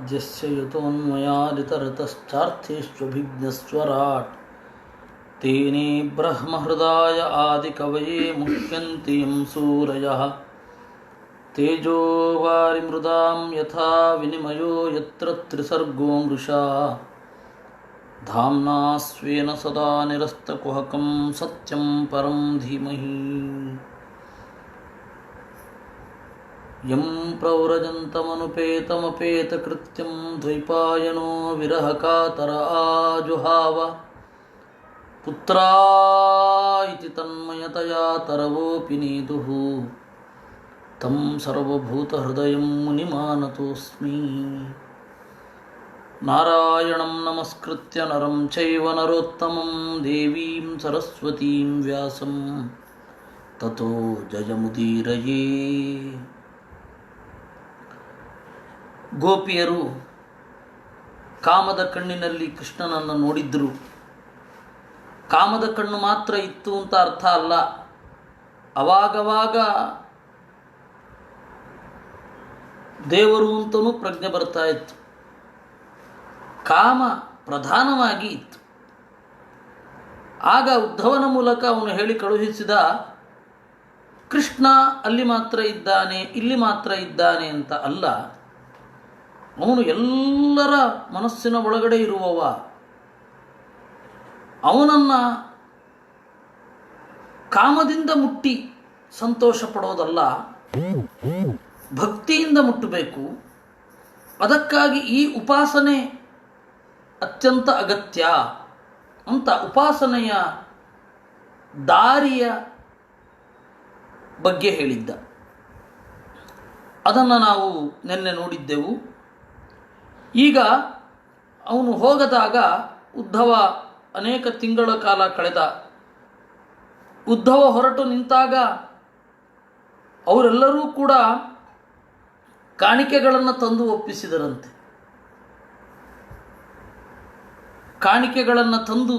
सद्यस्य यतोऽन्वयादितरतश्चार्थेष्वभिज्ञस्वराट् तेने ब्रह्महृदाय आदिकवये मुह्यन्ति यं सूरयः तेजो वारिमृदां यथा विनिमयो यत्र त्रिसर्गो मृषा धाम्ना स्वेन सदा निरस्तकुहकं सत्यं परं धीमहि यं प्रव्रजन्तमनुपेतमपेतकृत्यं द्वैपायनो विरहकातर आजुहाव पुत्राइति तन्मयतया तरवोऽपि नीदुः तं सर्वभूतहृदयं मुनिमानतोऽस्मि नारायणं नमस्कृत्य नरं चैव नरोत्तमं देवीं सरस्वतीं व्यासं ततो जयमुदीरये. ಗೋಪಿಯರು ಕಾಮದ ಕಣ್ಣಿನಲ್ಲಿ ಕೃಷ್ಣನನ್ನು ನೋಡಿದ್ದರು. ಕಾಮದ ಕಣ್ಣು ಮಾತ್ರ ಇತ್ತು ಅಂತ ಅರ್ಥ ಅಲ್ಲ. ಅವಾಗವಾಗ ದೇವರು ಅಂತಲೂ ಪ್ರಜ್ಞೆ ಬರ್ತಾ ಇತ್ತು. ಕಾಮ ಪ್ರಧಾನವಾಗಿ ಇತ್ತು. ಆಗ ಉದ್ಧವನ ಮೂಲಕ ಅವನು ಹೇಳಿ ಕಳುಹಿಸಿದ, ಕೃಷ್ಣ ಅಲ್ಲಿ ಮಾತ್ರ ಇದ್ದಾನೆ, ಇಲ್ಲಿ ಮಾತ್ರ ಇದ್ದಾನೆ ಅಂತ ಅಲ್ಲ, ಅವನು ಎಲ್ಲರ ಮನಸ್ಸಿನ ಒಳಗಡೆ ಇರುವವ. ಅವನನ್ನು ಕಾಮದಿಂದ ಮುಟ್ಟಿ ಸಂತೋಷ ಪಡೋದಲ್ಲ, ಭಕ್ತಿಯಿಂದ ಮುಟ್ಟಬೇಕು. ಅದಕ್ಕಾಗಿ ಈ ಉಪಾಸನೆ ಅತ್ಯಂತ ಅಗತ್ಯ ಅಂತ ಉಪಾಸನೆಯ ದಾರಿಯ ಬಗ್ಗೆ ಹೇಳಿದ್ದ. ಅದನ್ನು ನಾವು ನಿನ್ನೆ ನೋಡಿದ್ದೆವು. ಈಗ ಅವನು ಹೋಗದಾಗ ಉದ್ಧವ ಅನೇಕ ತಿಂಗಳ ಕಾಲ ಕಳೆದ. ಉದ್ಧವ ಹೊರಟು ನಿಂತಾಗ ಅವರೆಲ್ಲರೂ ಕೂಡ ಕಾಣಿಕೆಗಳನ್ನು ತಂದು ಒಪ್ಪಿಸಿದರಂತೆ. ಕಾಣಿಕೆಗಳನ್ನು ತಂದು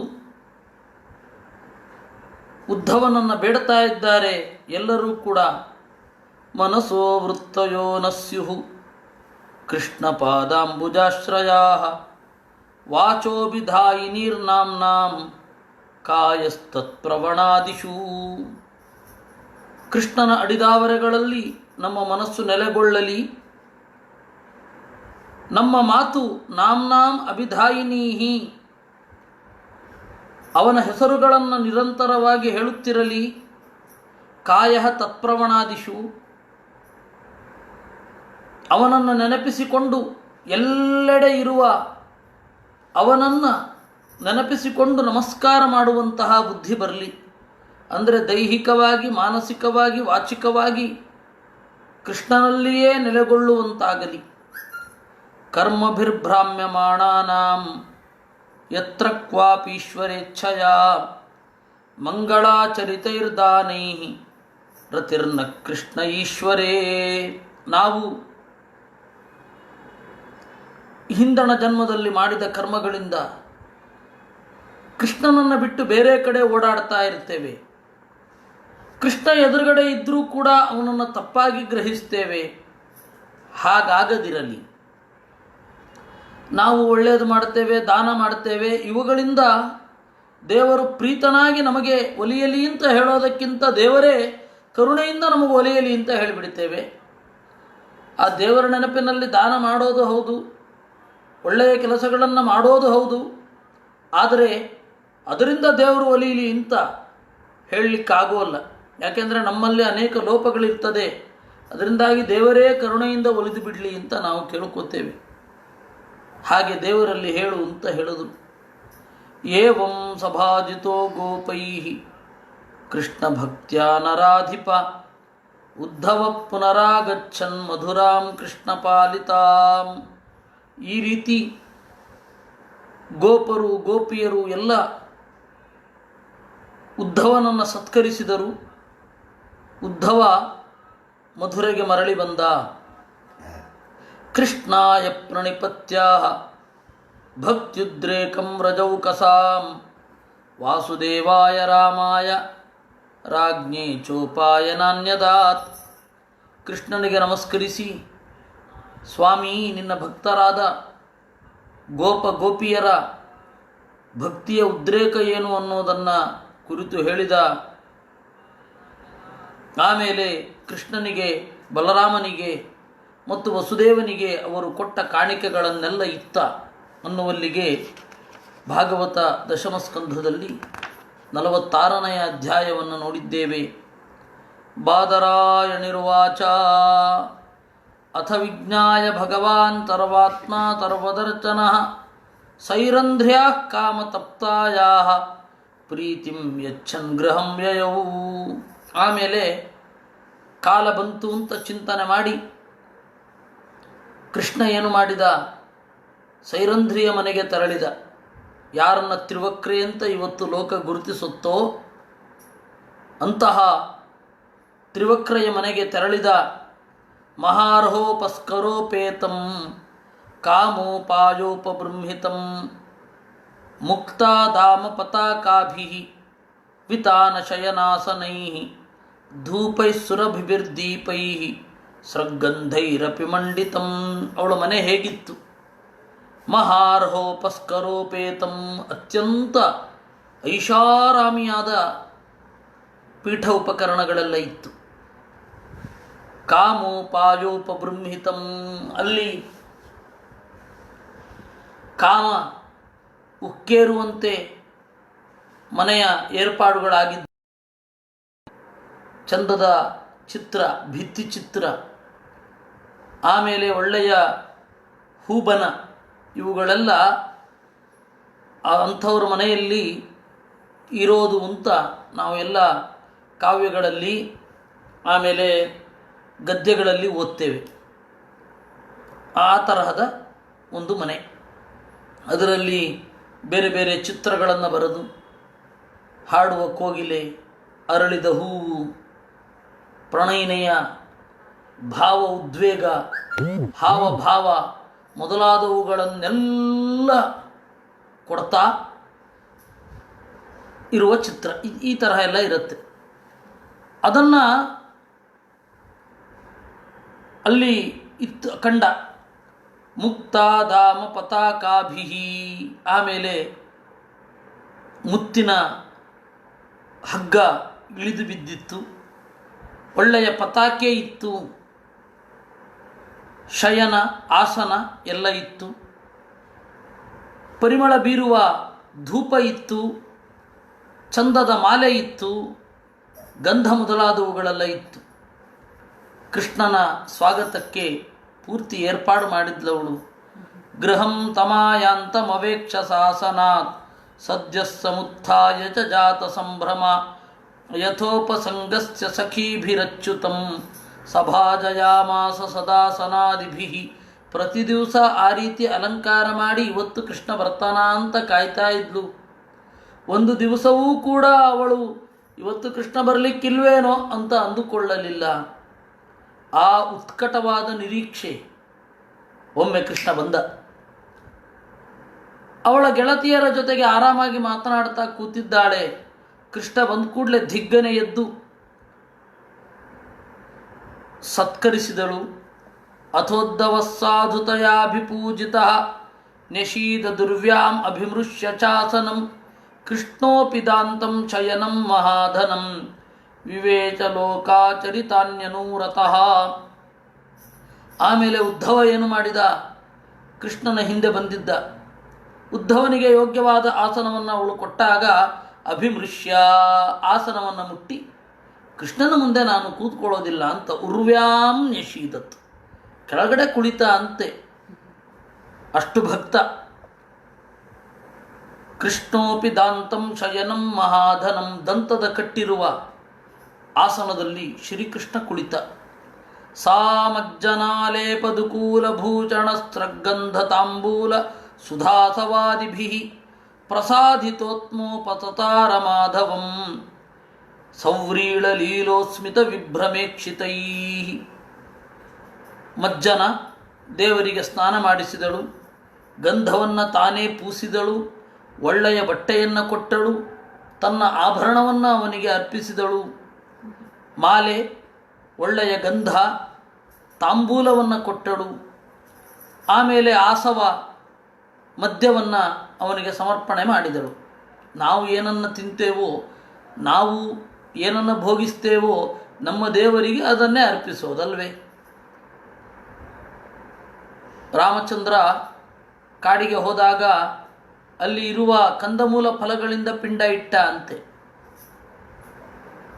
ಉದ್ಧವನನ್ನು ಬೇಡ್ತಾ ಇದ್ದಾರೆ ಎಲ್ಲರೂ ಕೂಡ. ಮನಸೋ ವೃತ್ತಯೋ ನಸ್ಯುಹು ಕೃಷ್ಣ ಪಾದಾಂಬುಜಾಶ್ರಯಾ ವಾಚೋಭಿಧಾಯಿನೀರ್ನಾಂನಾಂ ಕಾಯಸ್ತತ್ಪ್ರವಣಾದಿಷು. ಕೃಷ್ಣನ ಅಡಿದಾವರೆಗಳಲ್ಲಿ ನಮ್ಮ ಮನಸ್ಸು ನೆಲೆಗೊಳ್ಳಲಿ, ನಮ್ಮ ಮಾತು ನಾಂನಾಂ ಅಭಿಧಾಯಿನೀಹಿ, ಅವನ ಹೆಸರುಗಳನ್ನು ನಿರಂತರವಾಗಿ ಹೇಳುತ್ತಿರಲಿ. ಕಾಯ ತತ್ಪ್ರವಣಾದಿಷು, ಅವನನ್ನು ನೆನಪಿಸಿಕೊಂಡು ಎಲ್ಲೆಡೆ ಇರುವ ಅವನನ್ನು ನೆನಪಿಸಿಕೊಂಡು ನಮಸ್ಕಾರ ಮಾಡುವಂತಹ ಬುದ್ಧಿ ಬರಲಿ. ಅಂದರೆ ದೈಹಿಕವಾಗಿ, ಮಾನಸಿಕವಾಗಿ, ವಾಚಿಕವಾಗಿ ಕೃಷ್ಣನಲ್ಲಿಯೇ ನೆಲೆಗೊಳ್ಳುವಂತಾಗಲಿ. ಕರ್ಮಭಿರ್ಭ್ರಾಮ್ಯಮಾಣಾನಾಂ ಯತ್ರ ಕ್ವಾಪೀಶ್ವರೇಚ್ಛಯ ಮಂಗಳಾಚರಿತೈರ್ದಾನೈಃ ರತಿರ್ನ ಕೃಷ್ಣ ಈಶ್ವರೇ. ನಾವು ಹಿಂದಣ ಜನ್ಮದಲ್ಲಿ ಮಾಡಿದ ಕರ್ಮಗಳಿಂದ ಕೃಷ್ಣನನ್ನು ಬಿಟ್ಟು ಬೇರೆ ಕಡೆ ಓಡಾಡ್ತಾ ಇರ್ತೇವೆ. ಕೃಷ್ಣ ಎದುರುಗಡೆ ಇದ್ದರೂ ಕೂಡ ಅವನನ್ನು ತಪ್ಪಾಗಿ ಗ್ರಹಿಸ್ತೇವೆ. ಹಾಗಾಗದಿರಲಿ. ನಾವು ಒಳ್ಳೆಯದು ಮಾಡ್ತೇವೆ, ದಾನ ಮಾಡ್ತೇವೆ, ಇವುಗಳಿಂದ ದೇವರು ಪ್ರೀತನಾಗಿ ನಮಗೆ ಒಲಿಯಲಿ ಅಂತ ಹೇಳೋದಕ್ಕಿಂತ ದೇವರೇ ಕರುಣೆಯಿಂದ ನಮಗೆ ಒಲಿಯಲಿ ಅಂತ ಹೇಳಿಬಿಡ್ತೇವೆ. ಆ ದೇವರ ನೆನಪಿನಲ್ಲಿ ದಾನ ಮಾಡೋದು ಹೌದು, ಒಳ್ಳೆಯ ಕೆಲಸಗಳನ್ನು ಮಾಡೋದು ಹೌದು, ಆದರೆ ಅದರಿಂದ ದೇವರು ಒಲಿಯಲಿ ಅಂತ ಹೇಳಲಿಕ್ಕಾಗೋಲ್ಲ. ಯಾಕೆಂದರೆ ನಮ್ಮಲ್ಲಿ ಅನೇಕ ಲೋಪಗಳಿರ್ತದೆ. ಅದರಿಂದಾಗಿ ದೇವರೇ ಕರುಣೆಯಿಂದ ಒಲಿದು ಬಿಡಲಿ ಅಂತ ನಾವು ಕೇಳ್ಕೋತೇವೆ. ಹಾಗೆ ದೇವರಲ್ಲಿ ಹೇಳು ಅಂತ ಹೇಳಿದರು. ಏವಂ ಸಭಾಜಿತೋ ಗೋಪೈಃ ಕೃಷ್ಣ ಭಕ್ತ್ಯಾ ನರಾಧಿಪ ಉದ್ಧವ ಪುನರಾಗಚ್ಚನ್ ಮಧುರಾಂ ಕೃಷ್ಣ ಪಾಲಿತಾಂ. ಈ ರೀತಿ ಗೋಪರು ಗೋಪಿಯರು ಎಲ್ಲ ಉದ್ಧವನನ್ನು ಸತ್ಕರಿಸಿದರು. ಉದ್ಧವ ಮಧುರೆಗೆ ಮರಳಿ ಬಂದ. ಕೃಷ್ಣಾಯ ಪ್ರಣಿಪತ್ಯಾಹ ಭಕ್ತ್ಯುದ್ರೇಕಂ ರಜೌಕಸಾಂ ವಾಸುದೇವಾಯ ರಾಮಾಯ ರಾಜ್ಞೇ ಚೋಪಾಯ ನಾನ್ಯದಾತ್. ಕೃಷ್ಣನಿಗೆ ನಮಸ್ಕರಿಸಿ ಸ್ವಾಮಿ, ನಿನ್ನ ಭಕ್ತರಾದ ಗೋಪ ಗೋಪಿಯರ ಭಕ್ತಿಯ ಉದ್ರೇಕ ಏನು ಅನ್ನೋದನ್ನು ಕುರಿತು ಹೇಳಿದ. ಆಮೇಲೆ ಕೃಷ್ಣನಿಗೆ, ಬಲರಾಮನಿಗೆ ಮತ್ತು ವಸುದೇವನಿಗೆ ಅವರು ಕೊಟ್ಟ ಕಾಣಿಕೆಗಳನ್ನೆಲ್ಲ ಇತ್ತ ಅನ್ನುವಲ್ಲಿಗೆ ಭಾಗವತ ದಶಮಸ್ಕಂಧದಲ್ಲಿ 46ನೆಯ ಅಧ್ಯಾಯವನ್ನು ನೋಡಿದ್ದೇವೆ. ಬಾದರಾಯಣಿರ್ವಾಚ ಅಥ ವಿಜ್ಞಾಯ ಭಗವಾನ್ ತರ್ವಾತ್ಮ ತರ್ವದರ್ಚನಃ ಸೈರಂಧ್ರ್ಯಾ ಕಾಮತಪ್ತಾಯಾ ಪ್ರೀತಿಂ ಯಚ್ಛನ್ ಗೃಹಂ ಯಯೌ. ಆಮೇಲೆ ಕಾಲ ಬಂತು ಅಂತ ಚಿಂತನೆ ಮಾಡಿ ಕೃಷ್ಣ ಏನು ಮಾಡಿದ? ಸೈರಂಧ್ರಿಯ ಮನೆಗೆ ತೆರಳಿದ. ಯಾರನ್ನ ತ್ರಿವಕ್ರೆ ಅಂತ ಇವತ್ತು ಲೋಕ ಗುರುತಿಸುತ್ತೋ ಅಂತಹ ತ್ರಿವಕ್ರೆಯ ಮನೆಗೆ ತೆರಳಿದ. ಮಹಾರ್ಹೋಪಸ್ಕರೋಪೇತಂ ಕಾಮೋಪಾಯೋಪಬೃಂಹಿತಂ ಮುಕ್ತಾಧಾಮ ಪತಾಕಾಭಿಃ ವಿತಾನಶಯನಾಸನೈಃ ಧೂಪೈಃ ಸೃಗ್ಗಂಧೈರಪಿ ಮಂಡಿತಂ. ಅವಳ ಮನೆ ಹೇಗಿತ್ತು? ಮಹಾರ್ಹೋಪಸ್ಕರೋಪೇತಂ, ಅತ್ಯಂತ ಐಷಾರಾಮಿಯಾದ ಪೀಠ ಉಪಕರಣಗಳೆಲ್ಲ ಇತ್ತು. ಕಾಮೋಪಾಯೋಪಬೃಂಹಿತಂ, ಅಲ್ಲಿ ಕಾಮ ಉಕ್ಕೇರುವಂತೆ ಮನೆಯ ಏರ್ಪಾಡುಗಳಾಗಿದ್ದು, ಚಂದದ ಚಿತ್ರ, ಭಿತ್ತಿ ಚಿತ್ರ, ಆಮೇಲೆ ಒಳ್ಳೆಯ ಹೂಬನ, ಇವುಗಳೆಲ್ಲ ಅಂಥವ್ರ ಮನೆಯಲ್ಲಿ ಇರೋದು ಅಂತ ನಾವೆಲ್ಲ ಕಾವ್ಯಗಳಲ್ಲಿ ಆಮೇಲೆ ಗದ್ಯಗಳಲ್ಲಿ ಓದ್ತೇವೆ. ಆ ತರಹದ ಒಂದು ಮನೆ. ಅದರಲ್ಲಿ ಬೇರೆ ಬೇರೆ ಚಿತ್ರಗಳನ್ನು ಬರೆದು ಹಾಡುವ ಕೋಗಿಲೆ, ಅರಳಿದ ಹೂವು, ಪ್ರಣಯಿನೆಯ ಭಾವ ಉದ್ವೇಗ, ಹಾವಭಾವ ಮೊದಲಾದವುಗಳನ್ನೆಲ್ಲ ಕೊಡ್ತಾ ಇರುವ ಚಿತ್ರ. ಈ ತರಹ ಎಲ್ಲ ಇರುತ್ತೆ. ಅದನ್ನು ಅಲ್ಲಿ ಕಂಡ. ಮುಕ್ತಾಧಾಮ ಪತಾಕಾಭಿಃ, ಆಮೇಲೆ ಮುತ್ತಿನ ಹಗ್ಗ ಇಳಿದು ಬಿದ್ದಿತ್ತು. ಒಳ್ಳೆಯ ಪತಾಕೆ ಇತ್ತು. ಶಯನ ಆಸನ ಎಲ್ಲ ಇತ್ತು. ಪರಿಮಳ ಬೀರುವ ಧೂಪ ಇತ್ತು. ಚಂದದ ಮಾಲೆ ಇತ್ತು. ಗಂಧ ಮೊದಲಾದವುಗಳೆಲ್ಲ ಇತ್ತು. ಕೃಷ್ಣನ ಸ್ವಾಗತಕ್ಕೆ ಪೂರ್ತಿ ಏರ್ಪಾಡು ಮಾಡಿದ್ಲವಳು. ಗೃಹಂ ತಮಾಯಾಂತಮವೇಕ್ಷ ಸಾಸನಾತ್ ಸದ್ಯ ಸಮುತ್ಥಾಯ ಚ ಜಾತ ಸಂಭ್ರಮ ಯಥೋಪಸಂಗಸ್ಯ ಸಖೀಭಿರಚ್ಯುತಂ ಸಭಾಜಯಾಮಾಸ ಸದಾಸನಾದಿಭಿಃ. ಪ್ರತಿ ದಿವಸ ಆ ರೀತಿ ಅಲಂಕಾರ ಮಾಡಿ ಇವತ್ತು ಕೃಷ್ಣ ಬರ್ತಾನ ಅಂತ ಕಾಯ್ತಾ ಇದ್ಲು. ಒಂದು ದಿವಸವೂ ಕೂಡ ಅವಳು ಇವತ್ತು ಕೃಷ್ಣ ಬರಲಿಕ್ಕಿಲ್ವೇನೋ ಅಂತ ಅಂದುಕೊಳ್ಳಲಿಲ್ಲ. ಆ ಉತ್ಕಟವಾದ ನಿರೀಕ್ಷೆ. ಒಮ್ಮೆ ಕೃಷ್ಣ ಬಂದ. ಅವಳ ಗೆಳತಿಯರ ಜೊತೆಗೆ ಆರಾಮಾಗಿ ಮಾತನಾಡ್ತಾ ಕೂತಿದ್ದಾಳೆ. ಕೃಷ್ಣ ಬಂದ ಕೂಡಲೇ ದಿಗ್ಗನೆ ಎದ್ದು ಸತ್ಕರಿಸಿದಳು. ಅಥೋದ್ದವಸ್ಸಾಧುತಯಾಭಿಪೂಜಿತಃ ನ್ಯಷೀದ ದುರ್ವ್ಯಾಂ ಅಭಿಮೃಶ್ಯ ಚಾಸನಂ ಕೃಷ್ಣೋಪಿ ದಾಂತಂ ಶಯನಂ ಮಹಾಧನಂ ವಿವೇಚ ಲೋಕಾಚರಿತಾನ್ಯನೂರತಃ. ಆಮೇಲೆ ಉದ್ಧವ ಏನು ಮಾಡಿದ? ಕೃಷ್ಣನ ಹಿಂದೆ ಬಂದಿದ್ದ. ಉದ್ಧವನಿಗೆ ಯೋಗ್ಯವಾದ ಆಸನವನ್ನು ಅವಳು ಕೊಟ್ಟಾಗ ಅಭಿಮೃಶ್ಯ, ಆಸನವನ್ನು ಮುಟ್ಟಿ ಕೃಷ್ಣನ ಮುಂದೆ ನಾನು ಕೂತ್ಕೊಳ್ಳೋದಿಲ್ಲ ಅಂತ ಉರ್ವ್ಯಾಂ ನ್ಯಷೀದತ್, ಕೆಳಗಡೆ ಕುಳಿತ ಅಂತೆ. ಅಷ್ಟು ಭಕ್ತ. ಕೃಷ್ಣೋಪಿ ದಾಂತಂ ಶಯನಂ ಮಹಾಧನಂ, ದಂತದ ಕಟ್ಟಿರುವ ಆಸನದಲ್ಲಿ ಶ್ರೀಕೃಷ್ಣ ಕುಳಿತ. ಸಾಮಜ್ಜನಾಲೇಪದುಕೂಲ ಭೂಷಣ ಸ್ತ್ರಗಂಧ ತಾಂಬೂಲ ಸುಧಾಸವಾದಿಭಿಃ ಪ್ರಸಾದಿತೋತ್ಮೋಪತತಾರ ಮಾಧವಂ ಸವ್ರೀಳ ಲೀಲೋಸ್ಮಿತ ವಿಭ್ರಮೇಕ್ಷಿತೈಃ. ಮಜ್ಜನ ದೇವರಿಗೆ ಸ್ನಾನ ಮಾಡಿಸಿದಳು. ಗಂಧವನ್ನು ತಾನೇ ಪೂಸಿದಳು. ಒಳ್ಳೆಯ ಬಟ್ಟೆಯನ್ನು ಕೊಟ್ಟಳು. ತನ್ನ ಆಭರಣವನ್ನು ಅವನಿಗೆ ಅರ್ಪಿಸಿದಳು. ಮಾಲೆ, ಒಳ್ಳೆಯ ಗಂಧ, ತಾಂಬೂಲವನ್ನು ಕೊಟ್ಟಳು. ಆಮೇಲೆ ಆಸವ ಮದ್ಯವನ್ನು ಅವನಿಗೆ ಸಮರ್ಪಣೆ ಮಾಡಿದಳು. ನಾವು ಏನನ್ನು ತಿಂತೇವೋ, ನಾವು ಏನನ್ನು ಭೋಗಿಸ್ತೇವೋ ನಮ್ಮ ದೇವರಿಗೆ ಅದನ್ನೇ ಅರ್ಪಿಸೋದಲ್ವೇ. ರಾಮಚಂದ್ರ ಕಾಡಿಗೆ ಹೋದಾಗ ಅಲ್ಲಿ ಇರುವ ಕಂದಮೂಲ ಫಲಗಳಿಂದ ಪಿಂಡ ಇಟ್ಟ ಅಂತೆ.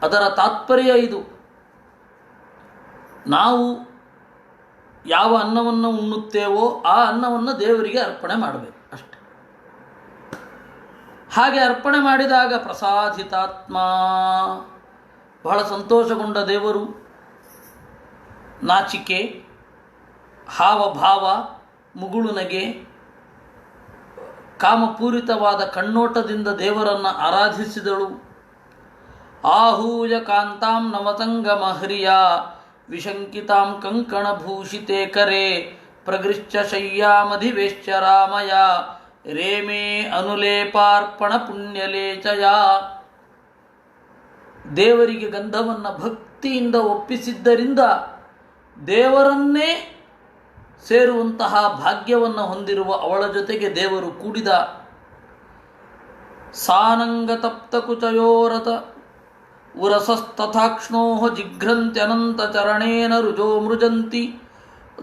ಅದರ ತಾತ್ಪರ್ಯ ಇದು, ನಾವು ಯಾವ ಅನ್ನವನ್ನು ಉಣ್ಣುತ್ತೇವೋ ಆ ಅನ್ನವನ್ನು ದೇವರಿಗೆ ಅರ್ಪಣೆ ಮಾಡಬೇಕು ಅಷ್ಟೆ. ಹಾಗೆ ಅರ್ಪಣೆ ಮಾಡಿದಾಗ ಪ್ರಸಾದಿತಾತ್ಮ, ಬಹಳ ಸಂತೋಷಗೊಂಡ ದೇವರು ನಾಚಿಕೆ, ಹಾವಭಾವ, ಮುಗುಳು ನಗೆ, ಕಾಮಪೂರಿತವಾದ ಕಣ್ಣೋಟದಿಂದ ದೇವರನ್ನು ಆರಾಧಿಸಿದಳು. ಆಹೂಯ ಕಾಂತಾಂ ನವತಂಗಮ ಹರಿಯ ವಿಶಂಕಿತಾಂ ಕಂಕಣಭೂಷಿತೆ ಕರೆ ಪ್ರಗೃಶ್ಚ ಶಯ್ಯಾಮಧಿವೇಶ್ಚ ರಾಮಯ ರೇಮೇ ಅನುಲೇಪಾರ್ಪಣ ಪುಣ್ಯಲೇಚಯ. ದೇವರಿಗೆ ಗಂಧವನ್ನು ಭಕ್ತಿಯಿಂದ ಒಪ್ಪಿಸಿದ್ದರಿಂದ ದೇವರನ್ನೇ ಸೇರುವಂತಹ ಭಾಗ್ಯವನ್ನು ಹೊಂದಿರುವ ಅವಳ ಜೊತೆಗೆ ದೇವರು ಕೂಡಿದ. ಸಾನಂಗತಪ್ತಕುಚಯೋರತ ಉರಸಸ್ತಥಾಕ್ಷ್ಣೋ ಜಿಘ್ರಂತ್ಯನಂತಚರಣೇನ ರುಜೋ ಮೃಜಂತಿ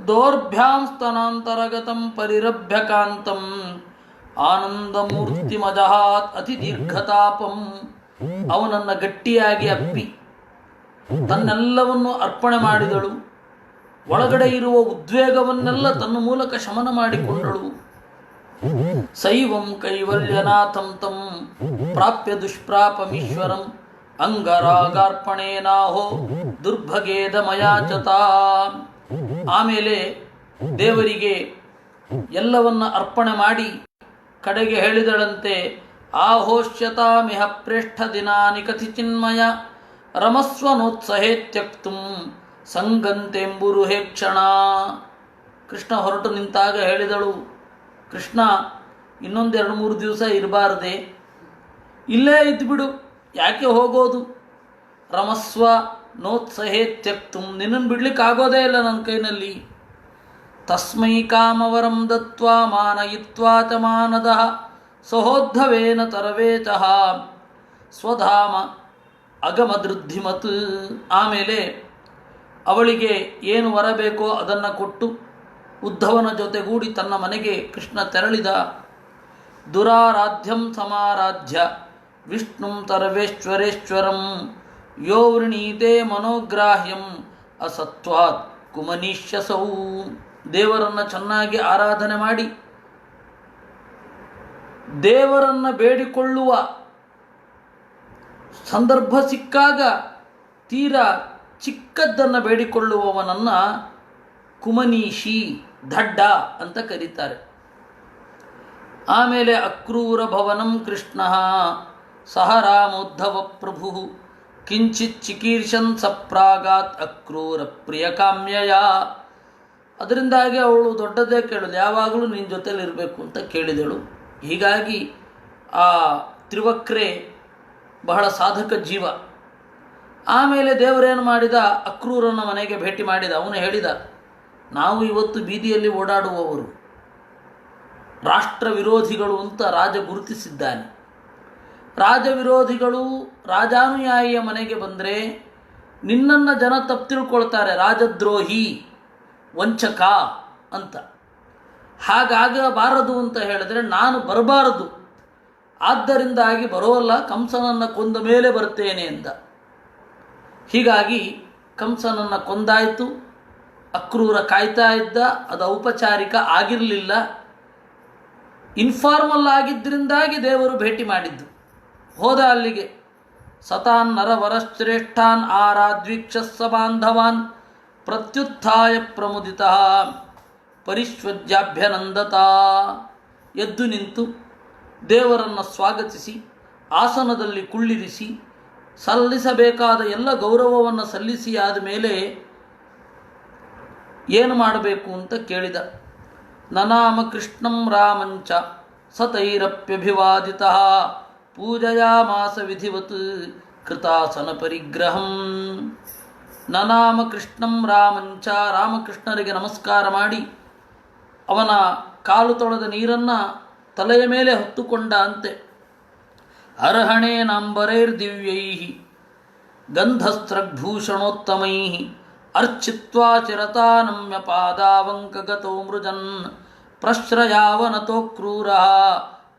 ದೌರ್ಭ್ಯಾಂ ಸ್ತನಾಂತರಗತಂ ಪರಿರಭ್ಯಕಾಂತಂ ಆನಂದಮೂರ್ತಿಮಜಹಾತ್ ಅತಿ ದೀರ್ಘತಾಪಂ. ಅವನನ್ನು ಗಟ್ಟಿಯಾಗಿ ಅಪ್ಪಿ ತನ್ನೆಲ್ಲವನ್ನು ಅರ್ಪಣೆ ಮಾಡಿದಳು. ಒಳಗಡೆ ಇರುವ ಉದ್ವೇಗವನ್ನೆಲ್ಲ ತನ್ನ ಮೂಲಕ ಶಮನ ಮಾಡಿಕೊಂಡಳು. ಸೈವಂ ಕೈವಲ್ಯನಾಥಂ ತಂ ಪ್ರಾಪ್ಯ ದುಷ್ಪ್ರಾಪಮೀಶ್ವರಂ ಅಂಗರಾಗಾರ್ಪಣೇನಾಹೋ ದುರ್ಭಗೇದ ಮಯಾಚತ. ಆಮೇಲೆ ದೇವರಿಗೆ ಎಲ್ಲವನ್ನ ಅರ್ಪಣೆ ಮಾಡಿ ಕಡೆಗೆ ಹೇಳಿದಳಂತೆ, ಆಹೋಷ್ಯತಾಮಿಹ ಪ್ರೇಷ್ಠ ದಿನಾನಿ ಕಥಿ ಚಿನ್ಮಯ ರಮಸ್ವನೋತ್ಸಹೇ ತ್ಯಕ್ತುಂ ಸಂಗಂತೆಂಬುರುಹೇ ಕ್ಷಣ. ಕೃಷ್ಣ ಹೊರಟು ನಿಂತಾಗ ಹೇಳಿದಳು, ಕೃಷ್ಣ ಇನ್ನೊಂದು 2-3 ದಿವಸ ಇರಬಾರ್ದೆ, ಇಲ್ಲೇ ಇದ್ದುಬಿಡು, ಯಾಕೆ ಹೋಗೋದು? ರಮಸ್ವ ನೋತ್ಸಹೇ ತ್ಯಕ್ತುಂ, ನಿನ್ನನ್ನು ಬಿಡ್ಲಿಕ್ಕೆ ಆಗೋದೇ ಇಲ್ಲ ನನ್ನ ಕೈನಲ್ಲಿ. ತಸ್ಮೈ ಕಾಮವರಂ ದತ್ವಾ ಮಾನಯಿತ್ವಾ ಚ ಮಾನದಃ ಸಹೋದ್ಧವೇನ ತರವೇಚಃ ಸ್ವಧಾಮ ಅಗಮದೃದ್ಧಿಮತ್. ಆಮೇಲೆ ಅವಳಿಗೆ ಏನು ವರ ಬೇಕೋ ಅದನ್ನು ಕೊಟ್ಟು ಉದ್ಧವನ ಜೊತೆಗೂಡಿ ತನ್ನ ಮನೆಗೆ ಕೃಷ್ಣ ತೆರಳಿದ. ದುರಾರಾಧ್ಯಂ ಸಮಾರಾಧ್ಯ ವಿಷ್ಣುಂ ಸರ್ವೇಶ್ವರೇಶ್ವರಂ ಯೋ ವೃಣೀತೆ ಮನೋಗ್ರಾಹ್ಯಂ ಅಸತ್ವಾತ್ ಕುಮನೀಶ್ಯಸೌ. ದೇವರನ್ನು ಚೆನ್ನಾಗಿ ಆರಾಧನೆ ಮಾಡಿ ದೇವರನ್ನು ಬೇಡಿಕೊಳ್ಳುವ ಸಂದರ್ಭ ಸಿಕ್ಕಾಗ ತೀರಾ ಚಿಕ್ಕದ್ದನ್ನು ಬೇಡಿಕೊಳ್ಳುವವನನ್ನು ಕುಮನೀಶಿ, ದಡ್ಡ ಅಂತ ಕರೀತಾರೆ. ಆಮೇಲೆ ಅಕ್ರೂರ ಭವನಂ ಕೃಷ್ಣ ಸಹ ರಾಮೋದ್ಧವ ಪ್ರಭು ಕಿಂಚಿತ್ ಚಿಕೀರ್ಷನ್ ಸಪ್ರಾಗಾತ್ ಅಕ್ರೂರ ಪ್ರಿಯ ಕಾಮ್ಯಯ. ಅದರಿಂದಾಗಿ ಅವಳು ದೊಡ್ಡದೇ ಕೇಳಲು, ಯಾವಾಗಲೂ ನಿನ್ನ ಜೊತೆಲಿ ಇರಬೇಕು ಅಂತ ಕೇಳಿದಳು. ಹೀಗಾಗಿ ಆ ತ್ರಿವಕ್ರೆ ಬಹಳ ಸಾಧಕ ಜೀವ. ಆಮೇಲೆ ದೇವರೇನು ಮಾಡಿದ, ಅಕ್ರೂರನ ಮನೆಗೆ ಭೇಟಿ ಮಾಡಿದ. ಅವನು ಹೇಳಿದ, ನಾವು ಇವತ್ತು ಬೀದಿಯಲ್ಲಿ ಓಡಾಡುವವರು ರಾಷ್ಟ್ರ ವಿರೋಧಿಗಳು ಅಂತ ರಾಜ ಗುರುತಿಸಿದ್ದಾನೆ. ರಾಜ ವಿರೋಧಿಗಳು ರಾಜಾನುಯಾಯಿಯ ಮನೆಗೆ ಬಂದರೆ ನಿನ್ನನ್ನು ಜನ ತಪ್ಪು ತಿಳ್ಕೊಳ್ತಾರೆ, ರಾಜದ್ರೋಹಿ, ವಂಚಕ ಅಂತ. ಹಾಗಾಗಬಾರದು ಅಂತ ಹೇಳಿದ್ರೆ ನಾನು ಬರಬಾರದು, ಆದ್ದರಿಂದಾಗಿ ಬರೋಲ್ಲ, ಕಂಸನನ್ನು ಕೊಂದ ಮೇಲೆ ಬರ್ತೇನೆ ಅಂತ. ಹೀಗಾಗಿ ಕಂಸನನ್ನು ಕೊಂದಾಯಿತು. ಅಕ್ರೂರ ಕಾಯ್ತಾ ಇದ್ದ, ಅದು ಔಪಚಾರಿಕ ಆಗಿರಲಿಲ್ಲ, ಇನ್ಫಾರ್ಮಲ್ ಆಗಿದ್ದರಿಂದಾಗಿ ದೇವರು ಭೇಟಿ ಮಾಡಿದ್ದು. ಹೋದ ಅಲ್ಲಿಗೆ. ಸತಾನ್ ನರವರಶ್ರೇಷ್ಠಾನ್ ಆರಾಧ್ವೀಕ್ಷಸ್ಸ ಬಾಂಧವಾನ್ ಪ್ರತ್ಯುತ್ಥಾಯ ಪ್ರಮುದಿತಃ ಪರಿಶ್ವಜ್ಯಾಭ್ಯನಂದತ. ಎದ್ದು ನಿಂತು ದೇವರನ್ನು ಸ್ವಾಗತಿಸಿ ಆಸನದಲ್ಲಿ ಕುಳ್ಳಿರಿಸಿ ಸಲ್ಲಿಸಬೇಕಾದ ಎಲ್ಲ ಗೌರವವನ್ನು ಸಲ್ಲಿಸಿ ಆದ ಮೇಲೆ ಏನು ಮಾಡಬೇಕು ಅಂತ ಕೇಳಿದ. ನನಾಮ ಕೃಷ್ಣಂ ರಾಮಂಚ ಸತೈರಪ್ಯಭಿವಾದಿತಃ ಪೂಜಯಾಮಾಸ ವಿಧಿವತ್ ಕೃತಾಸನ ಪರಿಗ್ರಹಂ. ನನಾಮ ಕೃಷ್ಣಂ ರಾಮಂಚ, ರಾಮಕೃಷ್ಣರಿಗೆ ನಮಸ್ಕಾರ ಮಾಡಿ ಅವನ ಕಾಲು ತೊಳೆದ ನೀರನ್ನು ತಲೆಯ ಮೇಲೆ ಹೊತ್ತುಕೊಂಡ ಅಂತೆ. ಅರ್ಹಣೇನಾಂಬರೈರ್ದಿವ್ಯೈ ಗಂಧಸ್ತ್ರಭೂಷಣೋತ್ತಮೈ ಅರ್ಚಿತ್ವಾ ಚಿರತಾ ನಮ್ಯ ಪಾದಾವಂಕಗತೋ ಮೃಜನ್ ಪ್ರಶ್ರಯಾವನತೋ ಕ್ರೂರ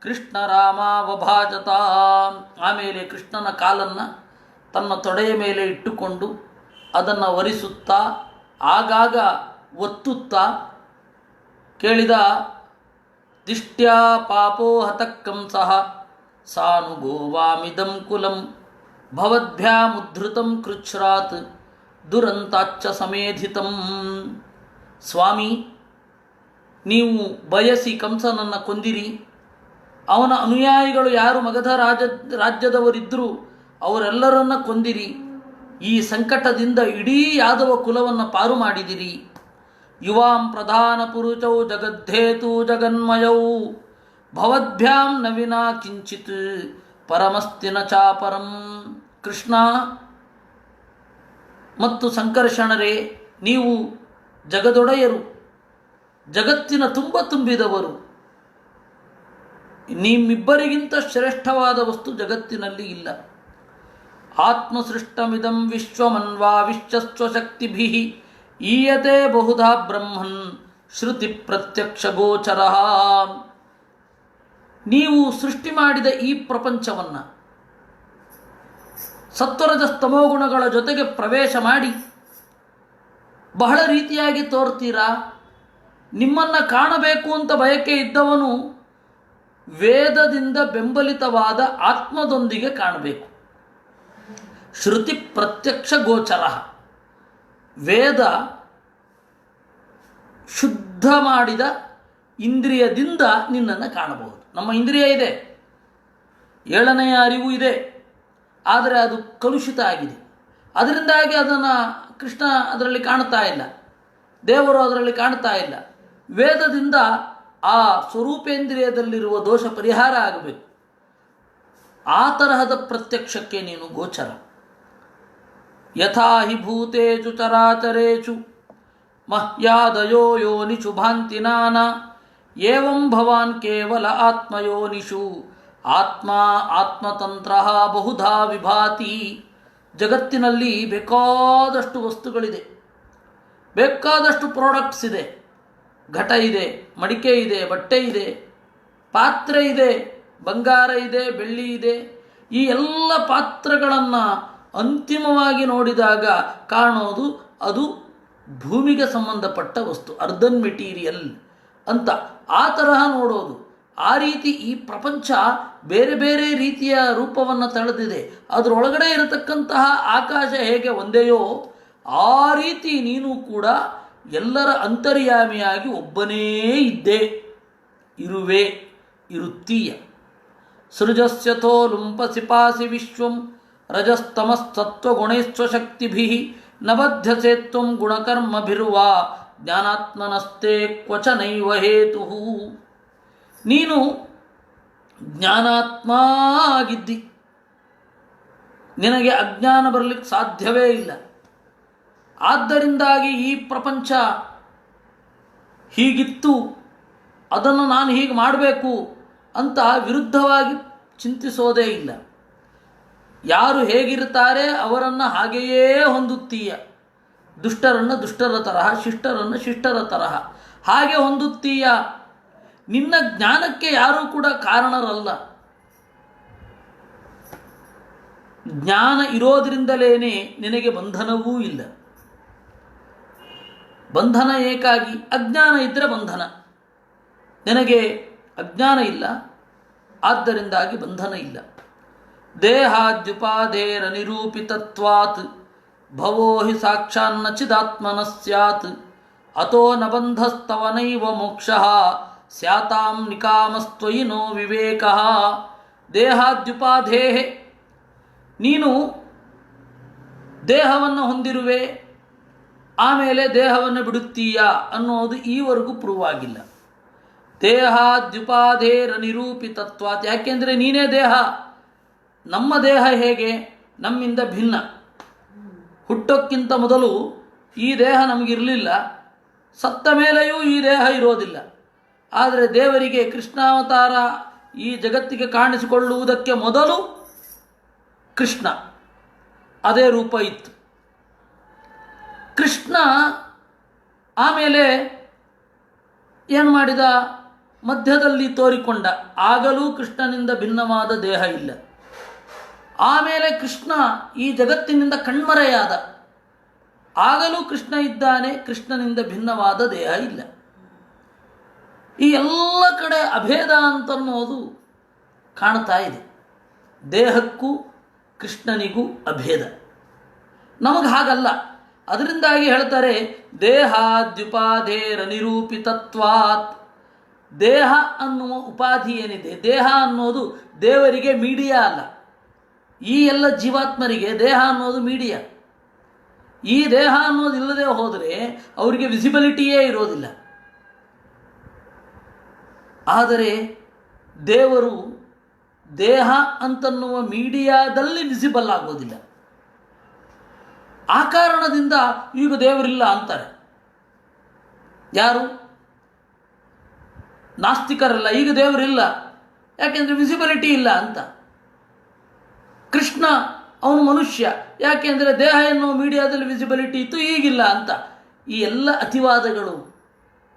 ಕೃಷ್ಣ ರಾಮಾವಭಾಜತ. ಆಮೇಲೆ ಕೃಷ್ಣನ ಕಾಲನ್ನು ತನ್ನ ತೊಡೆಯ ಮೇಲೆ ಇಟ್ಟುಕೊಂಡು ಅದನ್ನು ಒರೆಸುತ್ತಾ ಆಗಾಗ ಒತ್ತುತ್ತಾ ಕೇಳಿದ, ದಿಷ್ಟ್ಯಾ ಪಾಪೋ ಹತಕ್ಕಂಸಃ ಸಾನುಗೋವಾಮಿದಂ ಕುಲಂ ಭವದ್ಭ್ಯಾಮುದ್ಧೃತಂ ಕೃಚ್ಛ್ರಾತ್ ದುರಂತಾಚ್ಚ ಸಮೇಧಿತಂ. ಸ್ವಾಮಿ, ನೀವು ಬಯಸಿ ಕಂಸನನ್ನು ಕೊಂದಿರಿ. ಅವನ ಅನುಯಾಯಿಗಳು ಯಾರು ಮಗಧ ರಾಜ್ಯದವರಿದ್ದರೂ ಅವರೆಲ್ಲರನ್ನ ಕೊಂದಿರಿ. ಈ ಸಂಕಟದಿಂದ ಇಡೀ ಯಾದವ ಕುಲವನ್ನು ಪಾರು ಮಾಡಿದಿರಿ. ಯುವಾಂ ಪ್ರಧಾನ ಪುರುಷೌ ಜಗದ್ಧೇತು ಜಗನ್ಮಯೌ ಭವದ್ಭ್ಯಾಂ ನ ವಿನಾ ಕಿಂಚಿತ್ ಪರಮಸ್ತಿನ ಚಾಪರಂ. ಕೃಷ್ಣ ಮತ್ತು ಸಂಕರ್ಷಣರೇ, ನೀವು ಜಗದೊಡೆಯರು, ಜಗತ್ತಿನ ತುಂಬಿದವರು. ನಿಮ್ಮಿಬ್ಬರಿಗಿಂತ ಶ್ರೇಷ್ಠವಾದ ವಸ್ತು ಜಗತ್ತಿನಲ್ಲಿ ಇಲ್ಲ. ಆತ್ಮಸೃಷ್ಟಮಿದಂ ವಿಶ್ವಮನ್ವಾವಿಶ್ಚಸ್ವಶಕ್ತಿಭಿಃ ಈಯತೆ ಬಹುಧಾ ಬ್ರಹ್ಮನ್ ಶ್ರುತಿ ಪ್ರತ್ಯಕ್ಷ ಗೋಚರ. ನೀವು ಸೃಷ್ಟಿ ಮಾಡಿದ ಈ ಪ್ರಪಂಚವನ್ನು ಸತ್ವರಜ ಸ್ತಮೋಗುಣಗಳ ಜೊತೆಗೆ ಪ್ರವೇಶ ಮಾಡಿ ಬಹಳ ರೀತಿಯಾಗಿ ತೋರ್ತೀರಾ. ನಿಮ್ಮನ್ನು ಕಾಣಬೇಕು ಅಂತ ಬಯಕೆ ಇದ್ದವನು ವೇದದಿಂದ ಬೆಂಬಲಿತವಾದ ಆತ್ಮದೊಂದಿಗೆ ಕಾಣಬೇಕು. ಶ್ರುತಿ ಪ್ರತ್ಯಕ್ಷ ಗೋಚರ. ವೇದ ಶುದ್ಧ ಮಾಡಿದ ಇಂದ್ರಿಯದಿಂದ ನಿನ್ನನ್ನು ಕಾಣಬಹುದು. ನಮ್ಮ ಇಂದ್ರಿಯ ಇದೆ, 7ನೆಯ ಅರಿವು ಇದೆ, ಆದರೆ ಅದು ಕಲುಷಿತ ಆಗಿದೆ. ಅದರಿಂದಾಗಿ ಅದನ್ನು ಕೃಷ್ಣ ಅದರಲ್ಲಿ ಕಾಣ್ತಾ ಇಲ್ಲ, ದೇವರು ಅದರಲ್ಲಿ ಕಾಣ್ತಾ ಇಲ್ಲ. ವೇದದಿಂದ ಆ ಸ್ವರೂಪೇಂದ್ರಿಯದಲ್ಲಿರುವ ದೋಷ ಪರಿಹಾರ ಆಗಬೇಕು. ಆ ತರಹದ ಪ್ರತ್ಯಕ್ಷಕ್ಕೆ ನೀನು ಗೋಚರ. ಯಥಾ ಹಿ ಭೂತೇಷು ಚರಾಚರೇಷು ಮಹ್ಯಾದಯೋ ಯೋನಿಷು ಭಾಂತಿ ನಾನಾ ಏವಂ ಭವಾನ್ ಕೇವಲ ಆತ್ಮಯೋನಿಷು ಆತ್ಮತಂತ್ರ ಬಹುಧಾ ವಿಭಾತಿ. ಜಗತ್ತಿನಲ್ಲಿ ಬೇಕಾದಷ್ಟು ವಸ್ತುಗಳಿದೆ, ಬೇಕಾದಷ್ಟು ಪ್ರಾಡಕ್ಟ್ಸ್ ಇದೆ. ಘಟ ಇದೆ, ಮಡಿಕೆ ಇದೆ, ಬಟ್ಟೆ ಇದೆ, ಪಾತ್ರೆ ಇದೆ, ಬಂಗಾರ ಇದೆ, ಬೆಳ್ಳಿ ಇದೆ. ಈ ಎಲ್ಲ ಪಾತ್ರಗಳನ್ನು ಅಂತಿಮವಾಗಿ ನೋಡಿದಾಗ ಕಾಣೋದು ಅದು ಭೂಮಿಗೆ ಸಂಬಂಧಪಟ್ಟ ವಸ್ತು, ಅರ್ಧನ್ ಮೆಟೀರಿಯಲ್ ಅಂತ ಆ ತರಹ ನೋಡೋದು. ಆ ರೀತಿ ಈ ಪ್ರಪಂಚ ಬೇರೆ ಬೇರೆ ರೀತಿಯ ರೂಪವನ್ನು ತಳೆದಿದೆ. ಅದರೊಳಗಡೆ ಇರತಕ್ಕಂತಹ ಆಕಾಶ ಹೇಗೆ ಒಂದೆಯೋ ಆ ರೀತಿ ನೀನು ಕೂಡ ಎಲ್ಲರ ಅಂತರ್ಯಾಮಿಯಾಗಿ ಒಬ್ಬನೇ ಇದ್ದೇ, ಇರುತ್ತೀಯ. ಸೃಜಸ್ಯಥೋ ಲುಂಪಸಿಪಾಸಿ ವಿಶ್ವಂ ರಜಸ್ತಮಸ್ತತ್ವಗುಣೈಶ್ವಶಕ್ತಿಭಿಃ ನ ಬಧ್ಯಸೇತ್ವಂ ಗುಣಕರ್ಮಭಿರ್ವಾ ಜ್ಞಾನಾತ್ಮನಸ್ತೆ ಕ್ವಚನೈವ ಹೇತುಃ. ನೀನು ಜ್ಞಾನಾತ್ಮ ಆಗಿದ್ದಿ, ನಿನಗೆ ಅಜ್ಞಾನ ಬರಲಿಕ್ಕೆ ಸಾಧ್ಯವೇ ಇಲ್ಲ. ಆದ್ದರಿಂದಾಗಿ ಈ ಪ್ರಪಂಚ ಹೀಗಿತ್ತು, ಅದನ್ನು ನಾನು ಹೀಗೆ ಮಾಡಬೇಕು ಅಂತ ವಿರುದ್ಧವಾಗಿ ಚಿಂತಿಸೋದೇ ಇಲ್ಲ. ಯಾರು ಹೇಗಿರುತ್ತಾರೆ ಅವರನ್ನು ಹಾಗೆಯೇ ಹೊಂದುತ್ತೀಯ. ದುಷ್ಟರನ್ನು ದುಷ್ಟರ ತರಹ, ಶಿಷ್ಟರನ್ನು ಶಿಷ್ಟರ ತರಹ ಹಾಗೆ ಹೊಂದುತ್ತೀಯ. ನಿನ್ನ ಜ್ಞಾನಕ್ಕೆ ಯಾರೂ ಕೂಡ ಕಾರಣರಲ್ಲ. ಜ್ಞಾನ ಇರೋದರಿಂದಲೇ ನಿನಗೆ ಬಂಧನವೂ ಇಲ್ಲ. ಬಂಧನ ಏಕಾಗಿ, ಅಜ್ಞಾನ ಇದ್ದರೆ ಬಂಧನ. ನಿನಗೆ ಅಜ್ಞಾನ ಇಲ್ಲ, ಆದ್ದರಿಂದಾಗಿ ಬಂಧನ ಇಲ್ಲ. ದೇಹಾದ್ಯುಪಾಧೇರ ನಿರೂಪಿತತ್ವಾತ್ ಭವೋ ಹಿ ಸಾಕ್ಷಾನ್ನ ಚಿದಾತ್ಮನ ಸ್ಯಾತ್ ಅತೋ ನ ಬಂಧಸ್ತವನೈವ ಮೋಕ್ಷಃ ಸ್ಯಾತಾಂ ನಿಕಾಮಸ್ತ್ವಯಿ ನೋ ವಿವೇಕಃ. ದೇಹಾದ್ಯುಪಾಧೇಹೆ, ನೀನು ದೇಹವನ್ನು ಹೊಂದಿರುವೆ, ಆಮೇಲೆ ದೇಹವನ್ನು ಬಿಡುತ್ತೀಯ ಅನ್ನೋದು ಈವರೆಗೂ ಪ್ರೂವ್ ಆಗಿಲ್ಲ. ದೇಹಾದ್ಯುಪಾಧೇರ ನಿರೂಪಿತತ್ವಾತ್, ಯಾಕೆಂದರೆ ನೀನೇ ದೇಹ. ನಮ್ಮ ದೇಹ ಹೇಗೆ ನಮ್ಮಿಂದ ಭಿನ್ನ. ಹುಟ್ಟೋಕ್ಕಿಂತ ಮೊದಲು ಈ ದೇಹ ನಮಗಿರಲಿಲ್ಲ, ಸತ್ತ ಮೇಲೆಯೂ ಈ ದೇಹ ಇರೋದಿಲ್ಲ. ಆದರೆ ದೇವರಿಗೆ ಕೃಷ್ಣಾವತಾರ ಈ ಜಗತ್ತಿಗೆ ಕಾಣಿಸಿಕೊಳ್ಳುವುದಕ್ಕೆ ಮೊದಲು ಕೃಷ್ಣ ಅದೇ ರೂಪ ಇತ್ತು. ಕೃಷ್ಣ ಆಮೇಲೆ ಏನು ಮಾಡಿದ? ಮಧ್ಯದಲ್ಲಿ ತೋರಿಕೊಂಡ. ಆಗಲೂ ಕೃಷ್ಣನಿಂದ ಭಿನ್ನವಾದ ದೇಹ ಇಲ್ಲ. ಆಮೇಲೆ ಕೃಷ್ಣ ಈ ಜಗತ್ತಿನಿಂದ ಕಣ್ಮರೆಯಾದ. ಆಗಲೂ ಕೃಷ್ಣ ಇದ್ದಾನೆ, ಕೃಷ್ಣನಿಂದ ಭಿನ್ನವಾದ ದೇಹ ಇಲ್ಲ. ಈ ಎಲ್ಲ ಕಡೆ ಅಭೇದ ಅಂತನ್ನೋದು ಕಾಣ್ತಾ ಇದೆ. ದೇಹಕ್ಕೂ ಕೃಷ್ಣನಿಗೂ ಅಭೇದ. ನಮಗೆ ಹಾಗಲ್ಲ. ಅದರಿಂದಾಗಿ ಹೇಳ್ತಾರೆ ದೇಹಾದ್ಯುಪಾಧೇರ ನಿರೂಪಿತತ್ವಾತ್. ದೇಹ ಅನ್ನುವ ಉಪಾಧಿ ಏನಿದೆ, ದೇಹ ಅನ್ನೋದು ದೇವರಿಗೆ ಮೀಡಿಯಾ ಅಲ್ಲ. ಈ ಎಲ್ಲ ಜೀವಾತ್ಮರಿಗೆ ದೇಹ ಅನ್ನೋದು ಮೀಡಿಯಾ. ಈ ದೇಹ ಅನ್ನೋದು ಇಲ್ಲದೆ ಹೋದರೆ ಅವರಿಗೆ ವಿಸಿಬಿಲಿಟಿಯೇ ಇರೋದಿಲ್ಲ. ಆದರೆ ದೇವರು ದೇಹ ಅಂತನ್ನುವ ಮೀಡಿಯಾದಲ್ಲಿ ವಿಸಿಬಲ್ ಆಗೋದಿಲ್ಲ. ಆ ಕಾರಣದಿಂದ ಈಗ ದೇವರಿಲ್ಲ ಅಂತಾರೆ. ಯಾರು? ನಾಸ್ತಿಕರಲ್ಲ. ಈಗ ದೇವರಿಲ್ಲ, ಯಾಕೆಂದರೆ ವಿಸಿಬಿಲಿಟಿ ಇಲ್ಲ ಅಂತ. ಕೃಷ್ಣ ಅವನು ಮನುಷ್ಯ, ಯಾಕೆಂದರೆ ದೇಹ ಎನ್ನುವ ಮೀಡಿಯಾದಲ್ಲಿ ವಿಸಿಬಿಲಿಟಿ ಇತ್ತು, ಈಗಿಲ್ಲ ಅಂತ. ಈ ಎಲ್ಲ ಅತಿವಾದಗಳು.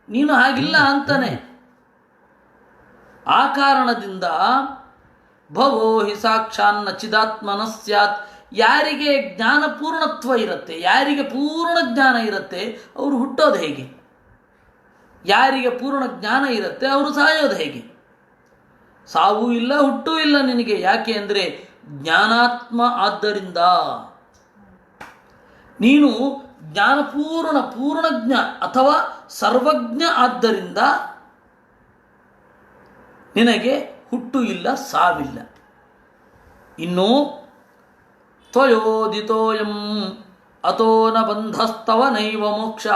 ನೀನು ಹಾಗಿಲ್ಲ ಅಂತಾನೆ. ಆ ಕಾರಣದಿಂದ ಭವೋ ಹಿ ಸಾಕ್ಷಾನ್ನ ಚಿದಾತ್ಮನ ಸ್ಯಾತ್. ಯಾರಿಗೆ ಜ್ಞಾನ ಪೂರ್ಣತ್ವ ಇರುತ್ತೆ, ಯಾರಿಗೆ ಪೂರ್ಣ ಜ್ಞಾನ ಇರುತ್ತೆ, ಅವರು ಹುಟ್ಟೋದು ಹೇಗೆ? ಯಾರಿಗೆ ಪೂರ್ಣ ಜ್ಞಾನ ಇರುತ್ತೆ ಅವರು ಸಾಯೋದು ಹೇಗೆ? ಸಾವು ಇಲ್ಲ, ಹುಟ್ಟೂ ಇಲ್ಲ ನಿನಗೆ. ಯಾಕೆ ಅಂದರೆ ಜ್ಞಾನಾತ್ಮ. ಆದ್ದರಿಂದ ನೀನು ಪೂರ್ಣಜ್ಞ ಅಥವಾ ಸರ್ವಜ್ಞ. ಆದ್ದರಿಂದ ನಿನಗೆ ಹುಟ್ಟು ಇಲ್ಲ, ಸಾವಿಲ್ಲ. ಇನ್ನು ತ್ವಯೋದಿತೋಯಂ ಅತೋ ನ ಬಂಧಸ್ತವ ನೈವ ಮೋಕ್ಷ.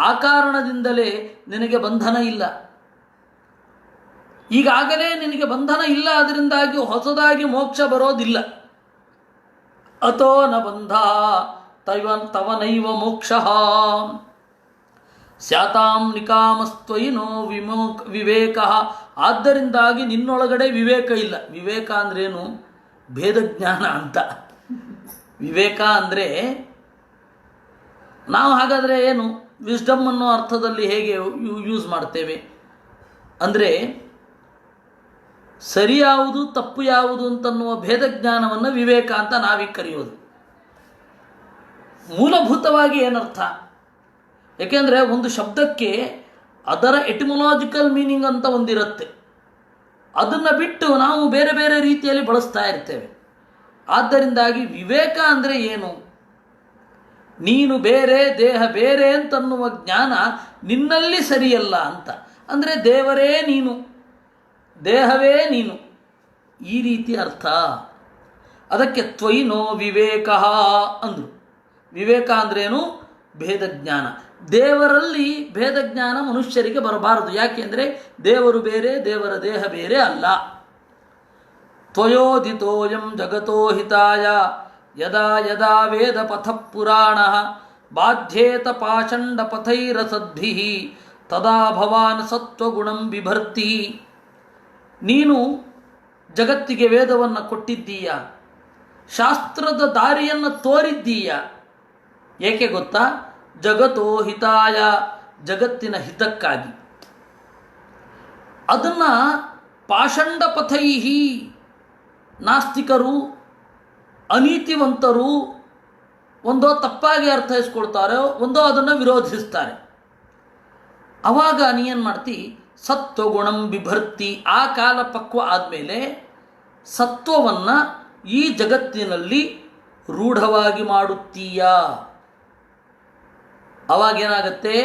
ಆ ಕಾರಣದಿಂದಲೇ ನಿನಗೆ ಬಂಧನ ಇಲ್ಲ. ಈಗಾಗಲೇ ನಿನಗೆ ಬಂಧನ ಇಲ್ಲ, ಅದರಿಂದಾಗಿ ಹೊಸದಾಗಿ ಮೋಕ್ಷ ಬರೋದಿಲ್ಲ. ಅತೋ ನ ಬಂಧ ತವ ನೈವ ಮೋಕ್ಷ ಸ್ಯಾತಾಂ ನಿಕಾಮಸ್ತ್ವಯಿ ನೋ ವಿವೇಕ. ಆದ್ದರಿಂದಾಗಿ ನಿನ್ನೊಳಗಡೆ ವಿವೇಕ ಇಲ್ಲ. ವಿವೇಕ ಅಂದ್ರೇನು? ಭೇದ ಜ್ಞಾನ ಅಂತ. ವಿವೇಕ ಅಂದರೆ ನಾವು ಹಾಗಾದರೆ ಏನು ವಿಸ್ಡಮ್ ಅನ್ನೋ ಅರ್ಥದಲ್ಲಿ ಹೇಗೆ ಯೂಸ್ ಮಾಡ್ತೇವೆ ಅಂದರೆ, ಸರಿ ಯಾವುದು ತಪ್ಪು ಯಾವುದು ಅಂತನ್ನುವ ಭೇದ ಜ್ಞಾನವನ್ನು ವಿವೇಕ ಅಂತ ನಾವೀಗ ಕರೆಯೋದು. ಮೂಲಭೂತವಾಗಿ ಏನರ್ಥ? ಏಕೆಂದರೆ ಒಂದು ಶಬ್ದಕ್ಕೆ ಅದರ ಎಟಿಮೊಲಾಜಿಕಲ್ ಮೀನಿಂಗ್ ಅಂತ ಒಂದಿರುತ್ತೆ. ಅದನ್ನು ಬಿಟ್ಟು ನಾವು ಬೇರೆ ಬೇರೆ ರೀತಿಯಲ್ಲಿ ಬಳಸ್ತಾ ಇರ್ತೇವೆ. ಆದ್ದರಿಂದಾಗಿ ವಿವೇಕ ಅಂದರೆ ಏನು? ನೀನು ಬೇರೆ, ದೇಹ ಬೇರೆ ಅಂತನ್ನುವ ಜ್ಞಾನ ನಿನ್ನಲ್ಲಿ ಸರಿಯಲ್ಲ ಅಂತ. ಅಂದರೆ ದೇವರೇ ನೀನು, ದೇಹವೇ ನೀನು, ಈ ರೀತಿ ಅರ್ಥ. ಅದಕ್ಕೆ ತ್ವಯಿ ನೋ ವಿವೇಕ ಅಂದರು. ವಿವೇಕ ಅಂದ್ರೇನು? ಭೇದ ಜ್ಞಾನ. ದೇವರಲ್ಲಿ ಭೇದ ಜ್ಞಾನ ಮನುಷ್ಯರಿಗೆ ಬರಬಾರದು. ಯಾಕೆಂದರೆ ದೇವರು ಬೇರೆ, ದೇವರ ದೇಹ ಬೇರೆ ಅಲ್ಲ. ತ್ವಯೋದಿತೋಯಂ ಜಗತೋ ಹಿತಾಯ ಯದಾ ಯದಾ ವೇದ ಪಥ ಪುರಾಣ ಬಾಧ್ಯೇತ ಪಾಷಂಡ ಪಥೈರಸದ್ಭಿ ತದಾ ಭವಾನ್ ಸತ್ವಗುಣಂ ಬಿಭರ್ತಿ. ನೀನು ಜಗತ್ತಿಗೆ ವೇದವನ್ನು ಕೊಟ್ಟಿದ್ದೀಯ, ಶಾಸ್ತ್ರದ ದಾರಿಯನ್ನು ತೋರಿದ್ದೀಯ. ಏಕೆ ಗೊತ್ತಾ? ಜಗತೋ ಹಿತಾಯ, ಜಗತ್ತಿನ ಹಿತಕ್ಕಾಗಿ. ಅದನ್ನು ಪಾಷಂಡ ಪಥೈಹಿ, ನಾಸ್ತಿಕರು ಅನೀತಿವಂತರು ಒಂದೋ ತಪ್ಪಾಗಿ ಅರ್ಥೈಸ್ಕೊಳ್ತಾರೆ, ಒಂದೋ ಅದನ್ನು ವಿರೋಧಿಸ್ತಾರೆ. ಆವಾಗ ನೀನು ಮಾಡ್ತಿ? ಸತ್ವಗುಣಂ ಬಿಭರ್ತಿ. ಆ ಕಾಲ ಪಕ್ವ ಆದಮೇಲೆ ಸತ್ವವನ್ನು ಈ ಜಗತ್ತಿನಲ್ಲಿ ರೂಢವಾಗಿ ಮಾಡುತ್ತೀಯ. ಅವಾಗೇನಾಗತ್ತೆ?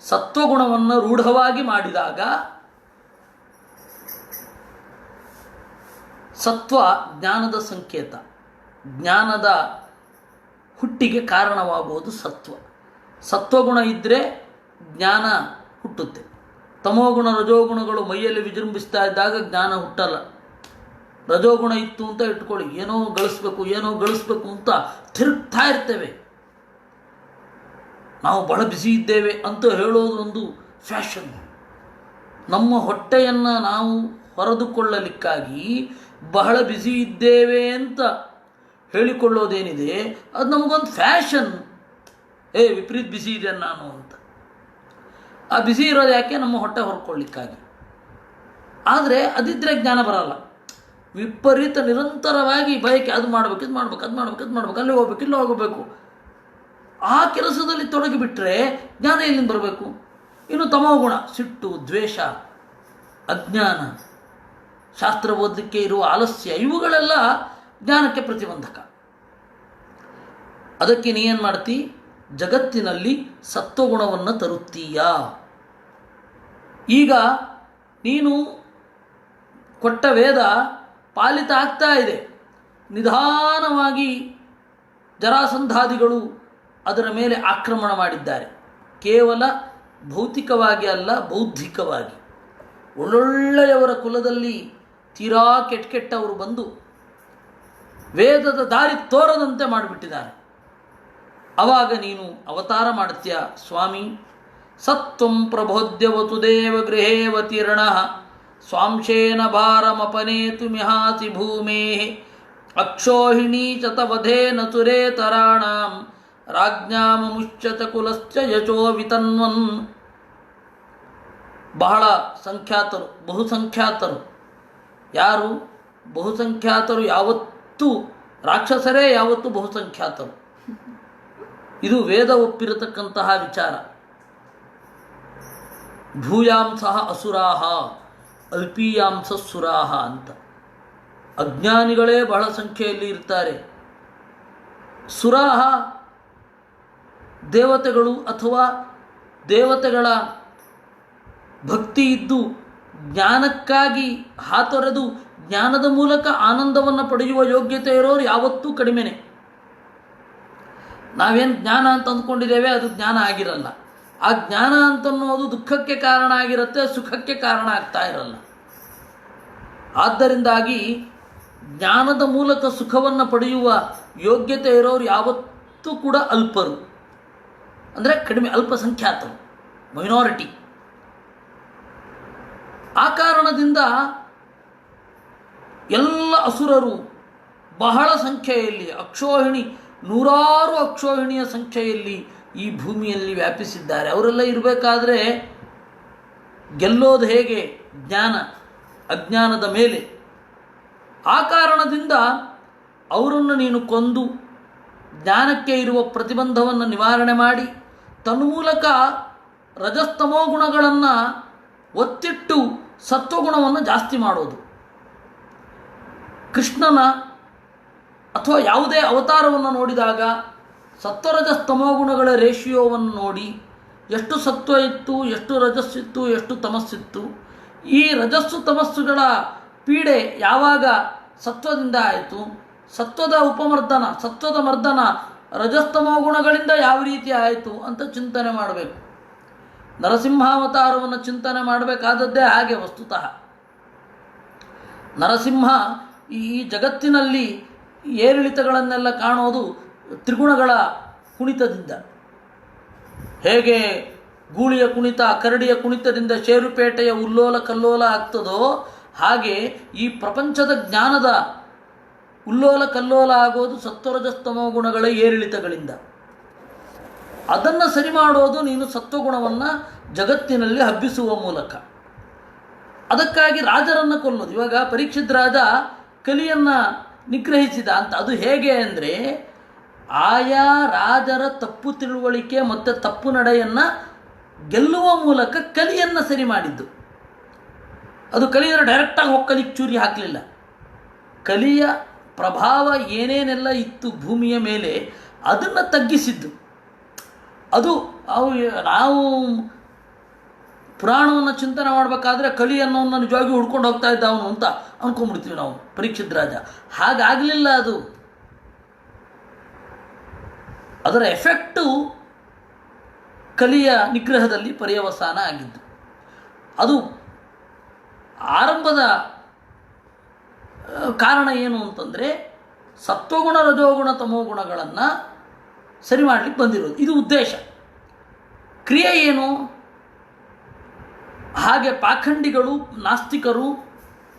ಸತ್ವಗುಣವನ್ನು ರೂಢವಾಗಿ ಮಾಡಿದಾಗ ಸತ್ವ ಜ್ಞಾನದ ಸಂಕೇತ. ಜ್ಞಾನದ ಹುಟ್ಟಿಗೆ ಕಾರಣವಾಗುವುದು ಸತ್ವ. ಸತ್ವಗುಣ ಇದ್ದರೆ ಜ್ಞಾನ ಹುಟ್ಟುತ್ತೆ. ತಮೋಗುಣ ರಜೋಗುಣಗಳು ಮೈಯಲ್ಲಿ ವಿಜೃಂಭಿಸ್ತಾ ಇದ್ದಾಗ ಜ್ಞಾನ ಹುಟ್ಟಲ್ಲ. ರಜೋಗುಣ ಇತ್ತು ಅಂತ ಇಟ್ಕೊಳ್ಳಿ, ಏನೋ ಗಳಿಸ್ಬೇಕು ಅಂತ ತಿರುಗ್ತಾ ಇರ್ತೇವೆ. ನಾವು ಬಹಳ ಬ್ಯುಸಿ ಇದ್ದೇವೆ ಅಂತ ಹೇಳೋದು ಒಂದು ಫ್ಯಾಷನ್. ನಮ್ಮ ಹೊಟ್ಟೆಯನ್ನು ನಾವು ಹೊರೆದುಕೊಳ್ಳಲಿಕ್ಕಾಗಿ ಬಹಳ ಬ್ಯುಸಿ ಇದ್ದೇವೆ ಅಂತ ಹೇಳಿಕೊಳ್ಳೋದೇನಿದೆ ಅದು ನಮಗೊಂದು ಫ್ಯಾಷನ್. ವಿಪರೀತ ಬ್ಯುಸಿ ಇದೆ ನಾನು ಅಂತ. ಆ ಬ್ಯುಸಿ ಇರೋದು ಯಾಕೆ? ನಮ್ಮ ಹೊಟ್ಟೆ ಹೊರ್ಕೊಳ್ಳಿಕ್ಕಾಗಿ. ಆದರೆ ಅದಿದ್ದರೆ ಜ್ಞಾನ ಬರಲ್ಲ. ವಿಪರೀತ ನಿರಂತರವಾಗಿ ಬಯಕೆ, ಅದು ಮಾಡಬೇಕು, ಇದು ಮಾಡಬೇಕು, ಅದು ಮಾಡಬೇಕು, ಇದು ಮಾಡಬೇಕು, ಅಲ್ಲಿ ಹೋಗ್ಬೇಕು, ಇಲ್ಲಿ ಹೋಗಬೇಕು, ಆ ಕೆಲಸದಲ್ಲಿ ತೊಡಗಿಬಿಟ್ರೆ ಜ್ಞಾನ ಎಲ್ಲಿಂದ ಬರಬೇಕು? ಇನ್ನು ತಮೋಗುಣ, ಸಿಟ್ಟು, ದ್ವೇಷ, ಅಜ್ಞಾನ, ಶಾಸ್ತ್ರ ಓದಲಿಕ್ಕೆ ಇರುವ ಆಲಸ್ಯ, ಇವುಗಳೆಲ್ಲ ಜ್ಞಾನಕ್ಕೆ ಪ್ರತಿಬಂಧಕ. ಅದಕ್ಕೆ ನೀನು ಮಾಡ್ತಿ? ಜಗತ್ತಿನಲ್ಲಿ ಸತ್ವಗುಣವನ್ನು ತರುತ್ತೀಯಾ? ಈಗ ನೀನು ಕೊಟ್ಟ ವೇದ ಪಾಲಿತ ಆಗ್ತಾ ಇದೆ. ನಿಧಾನವಾಗಿ ಜರಾಸಂಧಾದಿಗಳು ಅದರ ಮೇಲೆ ಆಕ್ರಮಣ ಮಾಡಿದ್ದಾರೆ. ಕೇವಲ ಭೌತಿಕವಾಗಿ ಅಲ್ಲ, ಬೌದ್ಧಿಕವಾಗಿ. ಒಳ್ಳೊಳ್ಳೆಯವರ ಕುಲದಲ್ಲಿ ತೀರಾ ಕೆಟ್ಟವರು ಬಂದು ವೇದದ ದಾರಿ ತೋರದಂತೆ ಮಾಡಿಬಿಟ್ಟಿದ್ದಾರೆ. ಆವಾಗ ನೀನು ಅವತಾರ ಮಾಡ್ತೀಯ, ಸ್ವಾಮಿ ಸತ್ವಂ ಪ್ರಬೋಧ್ಯವತು ದೇವಗೃಹೇವತೀರ್ಣ ಸ್ವಾಂಶೇನ ಭಾರಮಪನೇತು ಮಿಹಾಸಿ ಭೂಮೇ ಅಕ್ಷೋಹಿಣೀ ಚ ತವಧೇನ ಸುರೇತರಾಣಾಂ ರಾಜ್ಞಾಮುಶ್ಚ ಕುಲಶ್ಚ ಯಶೋ ವಿತನ್ವನ್. ಬಹಳ ಸಂಖ್ಯಾತರು, ಬಹುಸಂಖ್ಯಾತರು. ಯಾರು ಬಹುಸಂಖ್ಯಾತರು? ಯಾವತ್ತೂ ರಾಕ್ಷಸರೇ ಯಾವತ್ತೂ ಬಹುಸಂಖ್ಯಾತರು. ಇದು ವೇದ ಒಪ್ಪಿರತಕ್ಕಂತಹ ವಿಚಾರ. ಭೂಯಾಂಸಃ ಅಸುರಾಹ ಅಲ್ಪೀಯಾಂಸ ಸುರಾಹ ಅಂತ. ಅಜ್ಞಾನಿಗಳೇ ಬಹಳ ಸಂಖ್ಯೆಯಲ್ಲಿ ಇರ್ತಾರೆ. ಸುರಾಹ ದೇವತೆಗಳು ಅಥವಾ ದೇವತೆಗಳ ಭಕ್ತಿ ಇದ್ದು ಜ್ಞಾನಕ್ಕಾಗಿ ಹಾತೊರೆದು ಜ್ಞಾನದ ಮೂಲಕ ಆನಂದವನ್ನು ಪಡೆಯುವ ಯೋಗ್ಯತೆ ಇರೋರು ಯಾವತ್ತೂ ಕಡಿಮೆನೆ. ನಾವೇನು ಜ್ಞಾನ ಅಂತ ಅಂದ್ಕೊಂಡಿದ್ದೇವೆ ಅದು ಜ್ಞಾನ ಆಗಿರಲ್ಲ. ಆ ಜ್ಞಾನ ಅಂತನ್ನೋದು ದುಃಖಕ್ಕೆ ಕಾರಣ ಆಗಿರುತ್ತೆ, ಸುಖಕ್ಕೆ ಕಾರಣ ಆಗ್ತಾ ಇರಲ್ಲ. ಆದ್ದರಿಂದಾಗಿ ಜ್ಞಾನದ ಮೂಲಕ ಸುಖವನ್ನು ಪಡೆಯುವ ಯೋಗ್ಯತೆ ಇರೋರು ಯಾವತ್ತೂ ಕೂಡ ಅಲ್ಪರು, ಅಂದರೆ ಕಡಿಮೆ, ಅಲ್ಪಸಂಖ್ಯಾತರು, ಮೈನಾರಿಟಿ. ಆ ಕಾರಣದಿಂದ ಎಲ್ಲ ಅಸುರರು ಬಹಳ ಸಂಖ್ಯೆಯಲ್ಲಿ, ಅಕ್ಷೋಹಿಣಿ, ನೂರಾರು ಅಕ್ಷೋಹಿಣಿಯ ಸಂಖ್ಯೆಯಲ್ಲಿ ಈ ಭೂಮಿಯಲ್ಲಿ ವ್ಯಾಪಿಸಿದ್ದಾರೆ. ಅವರೆಲ್ಲ ಇರಬೇಕಾದ್ರೆ ಗೆಲ್ಲೋದು ಹೇಗೆ? ಜ್ಞಾನ ಅಜ್ಞಾನದ ಮೇಲೆ. ಆ ಕಾರಣದಿಂದ ಅವರನ್ನು ನೀನು ಕೊಂದು ಜ್ಞಾನಕ್ಕೆ ಇರುವ ಪ್ರತಿಬಂಧವನ್ನು ನಿವಾರಣೆ ಮಾಡಿ ತನ್ಮೂಲಕ ರಜಸ್ತಮೋ ಗುಣಗಳನ್ನು ಒತ್ತಿಟ್ಟು ಸತ್ವಗುಣವನ್ನು ಜಾಸ್ತಿ ಮಾಡೋದು. ಕೃಷ್ಣನ ಅಥವಾ ಯಾವುದೇ ಅವತಾರವನ್ನು ನೋಡಿದಾಗ ಸತ್ವರಜಸ್ತಮೋ ಗುಣಗಳ ರೇಷಿಯೋವನ್ನು ನೋಡಿ ಎಷ್ಟು ಸತ್ವ ಇತ್ತು, ಎಷ್ಟು ರಜಸ್ಸಿತ್ತು, ಎಷ್ಟು ತಮಸ್ಸಿತ್ತು. ಈ ರಜಸ್ಸು ತಮಸ್ಸುಗಳ ಪೀಡೆ ಯಾವಾಗ ಸತ್ವದಿಂದ ಆಯಿತು, ಸತ್ವದ ಉಪಮರ್ದನ, ಸತ್ವದ ಮರ್ದನ ರಜಸ್ತಮೋ ಗುಣಗಳಿಂದ ಯಾವ ರೀತಿ ಆಯಿತು ಅಂತ ಚಿಂತನೆ ಮಾಡಬೇಕು. ನರಸಿಂಹಾವತಾರವನ್ನು ಚಿಂತನೆ ಮಾಡಬೇಕಾದದ್ದೇ ಹಾಗೆ. ವಸ್ತುತಃ ನರಸಿಂಹ ಈ ಜಗತ್ತಿನಲ್ಲಿ ಏರಿಳಿತಗಳನ್ನೆಲ್ಲ ಕಾಣೋದು ತ್ರಿಗುಣಗಳ ಕುಣಿತದಿಂದ. ಹೇಗೆ ಗೂಳಿಯ ಕುಣಿತ, ಕರಡಿಯ ಕುಣಿತದಿಂದ ಶೇರುಪೇಟೆಯ ಉಲ್ಲೋಲ ಕಲ್ಲೋಲ ಆಗ್ತದೋ ಹಾಗೆ ಈ ಪ್ರಪಂಚದ ಜ್ಞಾನದ ಉಲ್ಲೋಲ ಕಲ್ಲೋಲ ಆಗೋದು ಸತ್ವರಜಸ್ತಮೋ ಗುಣಗಳ ಏರಿಳಿತಗಳಿಂದ. ಅದನ್ನು ಸರಿ ಮಾಡೋದು ನೀನು ಸತ್ವಗುಣವನ್ನು ಜಗತ್ತಿನಲ್ಲಿ ಹಬ್ಬಿಸುವ ಮೂಲಕ. ಅದಕ್ಕಾಗಿ ರಾಜರನ್ನು ಕೊಲ್ಲೋದು. ಇವಾಗ ಪರೀಕ್ಷಿತ್ ರಾಜ ಕಲಿಯನ್ನು ನಿಗ್ರಹಿಸಿದ ಅಂತ. ಅದು ಹೇಗೆ ಅಂದರೆ ಆಯಾ ರಾಜರ ತಪ್ಪು ತಿಳುವಳಿಕೆ ಮತ್ತು ತಪ್ಪು ನಡೆಯನ್ನು ಗೆಲ್ಲುವ ಮೂಲಕ ಕಲಿಯನ್ನು ಸರಿ ಮಾಡಿದ್ದು. ಅದು ಕಲಿಯರ ಡೈರೆಕ್ಟಾಗಿ ಹೋಗಿ ಚೂರಿ ಹಾಕಲಿಲ್ಲ. ಕಲಿಯ ಪ್ರಭಾವ ಏನೇನೆಲ್ಲ ಇತ್ತು ಭೂಮಿಯ ಮೇಲೆ ಅದನ್ನು ತಗ್ಗಿಸಿದ್ದು. ಅದು ನಾವು ಪುರಾಣವನ್ನು ಚಿಂತನೆ ಮಾಡಬೇಕಾದ್ರೆ ಕಲಿ ಅನ್ನೋವನ್ನು ನಿಜವಾಗಿ ಹುಡ್ಕೊಂಡು ಹೋಗ್ತಾ ಇದ್ದ ಅವನು ಅಂತ ಅಂದ್ಕೊಂಡ್ಬಿಡ್ತೀವಿ ನಾವು. ಪರೀಕ್ಷಿತ್ ರಾಜ ಹಾಗಾಗಲಿಲ್ಲ. ಅದು ಅದರ ಎಫೆಕ್ಟು ಕಲಿಯ ನಿಗ್ರಹದಲ್ಲಿ ಪರ್ಯವಸಾನ ಆಗಿದ್ದು. ಅದು ಆರಂಭದ ಕಾರಣ ಏನು ಅಂತಂದರೆ ಸತ್ವಗುಣ, ರಜೋಗುಣ, ತಮೋಗುಣಗಳನ್ನು ಸರಿ ಮಾಡಲಿಕ್ಕೆ ಬಂದಿರೋದು. ಇದು ಉದ್ದೇಶ. ಕ್ರಿಯೆ ಏನು? ಹಾಗೆ ಪಾಖಂಡಿಗಳು, ನಾಸ್ತಿಕರು,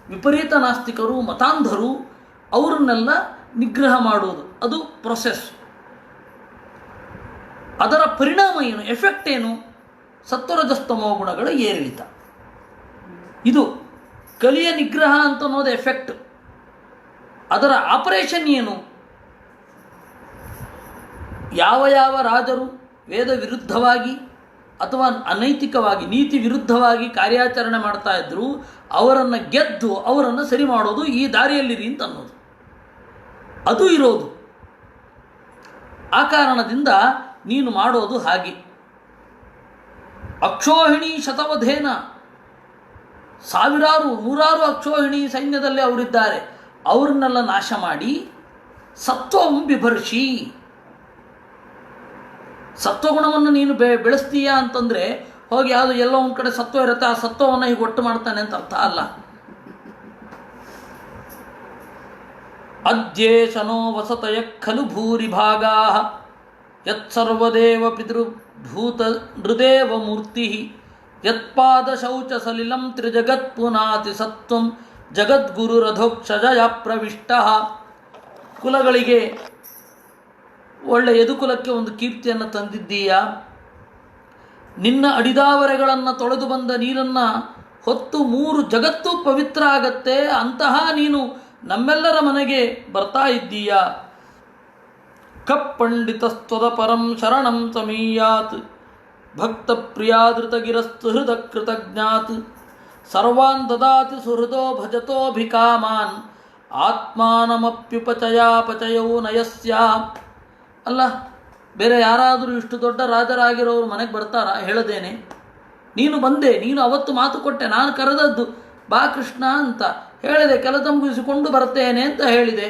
ವಿಪರೀತ ನಾಸ್ತಿಕರು, ಮತಾಂಧರು ಅವರನ್ನೆಲ್ಲ ನಿಗ್ರಹ ಮಾಡುವುದು, ಅದು ಪ್ರೊಸೆಸ್. ಅದರ ಪರಿಣಾಮ ಏನು, ಎಫೆಕ್ಟ್ ಏನು? ಸತ್ವರಜಸ್ತಮೋ ಗುಣಗಳ ಏರಿಳಿತ. ಇದು ಕಲಿಯ ನಿಗ್ರಹ ಅಂತ ಅನ್ನೋದು ಎಫೆಕ್ಟ್. ಅದರ ಆಪರೇಷನ್ ಏನು? ಯಾವ ಯಾವ ರಾಜರು ವೇದ ವಿರುದ್ಧವಾಗಿ ಅಥವಾ ಅನೈತಿಕವಾಗಿ, ನೀತಿ ವಿರುದ್ಧವಾಗಿ ಕಾರ್ಯಾಚರಣೆ ಮಾಡ್ತಾ ಇದ್ರು, ಅವರನ್ನು ಗೆದ್ದು ಅವರನ್ನು ಸರಿ ಮಾಡೋದು, ಈ ದಾರಿಯಲ್ಲಿರಿ ಅಂತ ಅನ್ನೋದು ಅದು ಇರೋದು. ಆ ಕಾರಣದಿಂದ ನೀನು ಮಾಡೋದು ಹಾಗೆ. ಅಕ್ಷೋಹಿಣಿ ಶತವಧೇನ, ಸಾವಿರಾರು ನೂರಾರು ಅಕ್ಷೋಹಿಣಿ ಸೈನ್ಯದಲ್ಲಿ ಅವರಿದ್ದಾರೆ, ಅವ್ರನ್ನೆಲ್ಲ ನಾಶ ಮಾಡಿ ಸತ್ವಂ ಬಿಭರ್ಷಿ. ಸತ್ವಗುಣವನ್ನು ನೀನು ಬೆಳೆಸ್ತೀಯಾ ಅಂತಂದರೆ ಹೋಗಿ ಯಾವುದು ಎಲ್ಲೋ ಒಂದು ಕಡೆ ಸತ್ವ ಇರುತ್ತೆ, ಆ ಸತ್ವವನ್ನು ಹೀಗೆ ಒಟ್ಟು ಮಾಡ್ತಾನೆ ಅಂತ ಅರ್ಥ ಅಲ್ಲ. ಅದ್ಯೇಶನೋ ವಸತಯ ಖಲು ಭೂರಿ ಭಾಗಾ ಯತ್ಸರ್ವದೇವ ಪಿತೃಭೂತ ನೃದೇವ ಮೂರ್ತಿ ಯತ್ಪಾದ ಶೌಚ ಸಲಿಲಂ ತ್ರಿಜಗತ್ ಪುನಾತಿ ಸತ್ವಂ ಜಗದ್ಗುರು ರಥೋಕ್ಷಜಯ ಪ್ರವಿಷ್ಟ. ಕುಲಗಳಿಗೆ ಒಳ್ಳೆ ಯದುಕುಲಕ್ಕೆ ಒಂದು ಕೀರ್ತಿಯನ್ನು ತಂದಿದ್ದೀಯಾ. ನಿನ್ನ ಅಡಿದಾವರೆಗಳನ್ನು ತೊಳೆದು ಬಂದ ನೀರನ್ನು ಹೊತ್ತು 3 ಜಗತ್ತು ಪವಿತ್ರ ಆಗತ್ತೆ. ಅಂತಹ ನೀನು ನಮ್ಮೆಲ್ಲರ ಮನೆಗೆ ಬರ್ತಾ ಇದ್ದೀಯಾ. ಕಪ್ಪಂಡಿತಸ್ತ್ವದ ಪರಂ ಶರಣಂ ಸಮೀಯಾತ್ ಭಕ್ತ ಪ್ರಿಯಾದೃತಗಿರಸ್ತು ಹೃದ ಕೃತಜ್ಞಾತ್ ಸರ್ವಾನ್ ದದಾತಿ ಸುಹೃದೋ ಭಜತೋಭಿಕಾಮಾನ್ ಆತ್ಮಾನಮಪ್ಯುಪಚಯಾಪಚಯೋ ನಯಸ್ಯ. ಅಲ್ಲ, ಬೇರೆ ಯಾರಾದರೂ ಇಷ್ಟು ದೊಡ್ಡ ರಾಜರಾಗಿರೋರು ಮನೆಗೆ ಬರ್ತಾರಾ? ಹೇಳದೇನೆ ನೀನು ಬಂದೆ. ನೀನು ಅವತ್ತು ಮಾತು ಕೊಟ್ಟೆ, ನಾನು ಕರೆದದ್ದು ಬಾ ಕೃಷ್ಣ ಅಂತ ಹೇಳಿದೆ, ಕೆಲಸ ಮುಗಿಸಿಕೊಂಡು ಬರ್ತೇನೆ ಅಂತ ಹೇಳಿದೆ.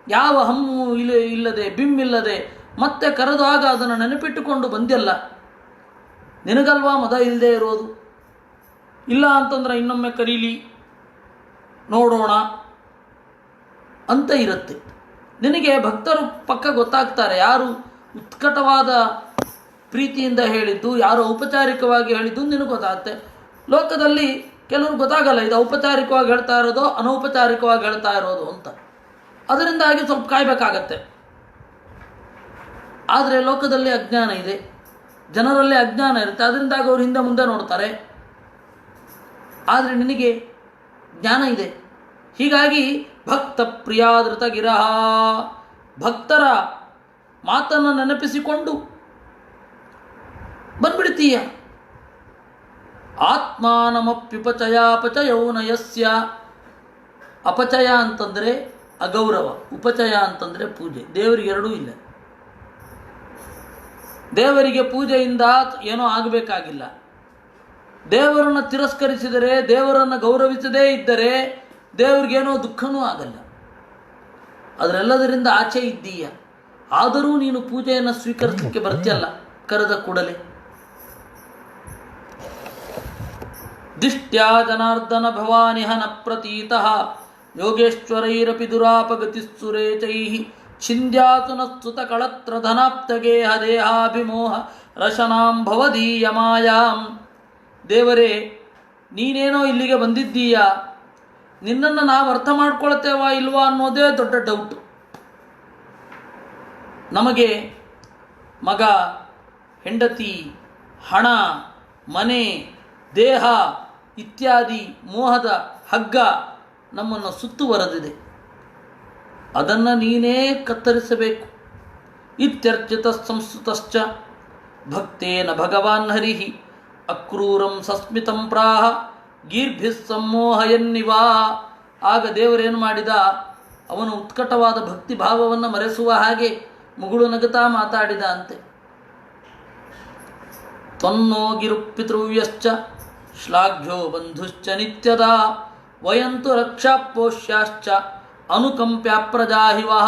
ಯಾವ ಹಮ್ಮು ಇಲ್ಲದೆ ಬಿಮ್ಮಿಲ್ಲದೆ ಮತ್ತೆ ಕರೆದಾಗ ಅದನ್ನು ನೆನಪಿಟ್ಟುಕೊಂಡು ಬಂದೆಲ್ಲ. ನಿನಗಲ್ವಾ ಮದ ಇಲ್ಲದೆ ಇರೋದು? ಇಲ್ಲ ಅಂತಂದ್ರೆ ಇನ್ನೊಮ್ಮೆ ಕರೀಲಿ ನೋಡೋಣ ಅಂತ ಇರುತ್ತೆ. ನಿನಗೆ ಭಕ್ತರು ಪಕ್ಕ ಗೊತ್ತಾಗ್ತಾರೆ, ಯಾರು ಉತ್ಕಟವಾದ ಪ್ರೀತಿಯಿಂದ ಹೇಳಿದ್ದು, ಯಾರು ಔಪಚಾರಿಕವಾಗಿ ಹೇಳಿದ್ದು ನಿನಗೆ ಗೊತ್ತಾಗುತ್ತೆ. ಲೋಕದಲ್ಲಿ ಕೆಲವರು ಗೊತ್ತಾಗಲ್ಲ, ಇದು ಔಪಚಾರಿಕವಾಗಿ ಹೇಳ್ತಾ ಇರೋದು ಅನೌಪಚಾರಿಕವಾಗಿ ಹೇಳ್ತಾ ಇರೋದು ಅಂತ. ಅದರಿಂದಾಗಿ ಸ್ವಲ್ಪ ಕಾಯಬೇಕಾಗತ್ತೆ. ಆದರೆ ಲೋಕದಲ್ಲಿ ಅಜ್ಞಾನ ಇದೆ, ಜನರಲ್ಲಿ ಅಜ್ಞಾನ ಇರುತ್ತೆ, ಅದರಿಂದಾಗಿ ಅವರು ಹಿಂದೆ ಮುಂದೆ ನೋಡ್ತಾರೆ. ಆದರೆ ನಿನಗೆ ಜ್ಞಾನ ಇದೆ. ಹೀಗಾಗಿ ಭಕ್ತ ಪ್ರಿಯಾದೃತ ಗಿರಹ, ಭಕ್ತರ ಮಾತನ್ನು ನೆನಪಿಸಿಕೊಂಡು ಬಂದ್ಬಿಡ್ತೀಯ. ಆತ್ಮಾನಮಪ್ಯುಪಚಯಾಪಚಯೋ ನಯಸ್ಯ. ಅಪಚಯ ಅಂತಂದರೆ ಅಗೌರವ, ಉಪಚಯ ಅಂತಂದರೆ ಪೂಜೆ. ದೇವರಿಗೆ ಎರಡೂ ಇಲ್ಲ. ದೇವರಿಗೆ ಪೂಜೆಯಿಂದ ಏನೋ ಆಗಬೇಕಾಗಿಲ್ಲ. ದೇವರನ್ನು ತಿರಸ್ಕರಿಸಿದರೆ, ದೇವರನ್ನು ಗೌರವಿಸದೇ ಇದ್ದರೆ ದೇವರಿಗೇನೋ ದುಃಖನೂ ಆಗಲ್ಲ. ಅದರೆಲ್ಲದರಿಂದ ಆಚೆ ಇದ್ದೀಯ. ಆದರೂ ನೀನು ಪೂಜೆಯನ್ನು ಸ್ವೀಕರಿಸಲಿಕ್ಕೆ ಬರ್ತಿಯಲ್ಲ ಕರೆದ ಕೂಡಲೇ. ದಿಷ್ಟ್ಯಾ ಜನಾರ್ದನ ಭವಾನಿಹನ ಪ್ರತೀತಃ ಯೋಗೇಶ್ವರೈರಪಿ ದುರಾಪಗತಿಸ್ಸುರೇಚೈಃ ಛಿಂದ್ಯಾತು ನಸ್ತುತ ಕಳತ್ರ ಧನಾಪ್ತಗೇಹ ದೇಹಾಭಿಮೋಹ ರಶನಾಂ ಭವದೀಯ ಮಾಯಾಂ. ದೇವರೇ, ನೀನೇನೋ ಇಲ್ಲಿಗೆ ಬಂದಿದ್ದೀಯಾ, ನಿನ್ನನ್ನು ನಾವು ಅರ್ಥ ಮಾಡ್ಕೊಳ್ತೇವಾ ಇಲ್ವಾ ಅನ್ನೋದೇ ದೊಡ್ಡ ಡೌಟು. ನಮಗೆ ಮಗ, ಹೆಂಡತಿ, ಹಣ, ಮನೆ, ದೇಹ ಇತ್ಯಾದಿ ಮೋಹದ ಹಗ್ಗ ನಮ್ಮನ್ನು ಸುತ್ತುವರೆದಿದೆ. ಅದನ್ನು ನೀನೇ ಕತ್ತರಿಸಬೇಕು. ಇತ್ಯರ್ಚಿತ ಸಂಸ್ಕೃತಶ್ಚ ಭಕ್ತೇನ ಭಗವಾನ್ ಹರಿಃ ಅಕ್ರೂರಂ ಸಸ್ಮಿತಂ ಪ್ರಾಹ ಗೀರ್ಭಿಸ್ ಸಂಮೋಹಯನ್ನಿವಾ. ಆಗ ದೇವರೇನು ಮಾಡಿದ, ಅವನು ಉತ್ಕಟವಾದ ಭಕ್ತಿ ಭಾವವನ್ನು ಮರೆಸುವ ಹಾಗೆ ಮುಗುಳು ನಗುತ್ತಾ ಮಾತಾಡಿದ ಅಂತೆ. ತ್ವನ್ನೋ ಗಿರುಪಿತೃವ್ಯಶ್ಚ ಶ್ಲಾಘ್ಯೋ ಬಂಧುಶ್ಚ ನಿತ್ಯದ ವಯಂತು ರಕ್ಷಾಪೋಷ್ಯಾಶ್ಚ ಅನುಕಂಪ್ಯ ಪ್ರಜಾಹಿವಹ.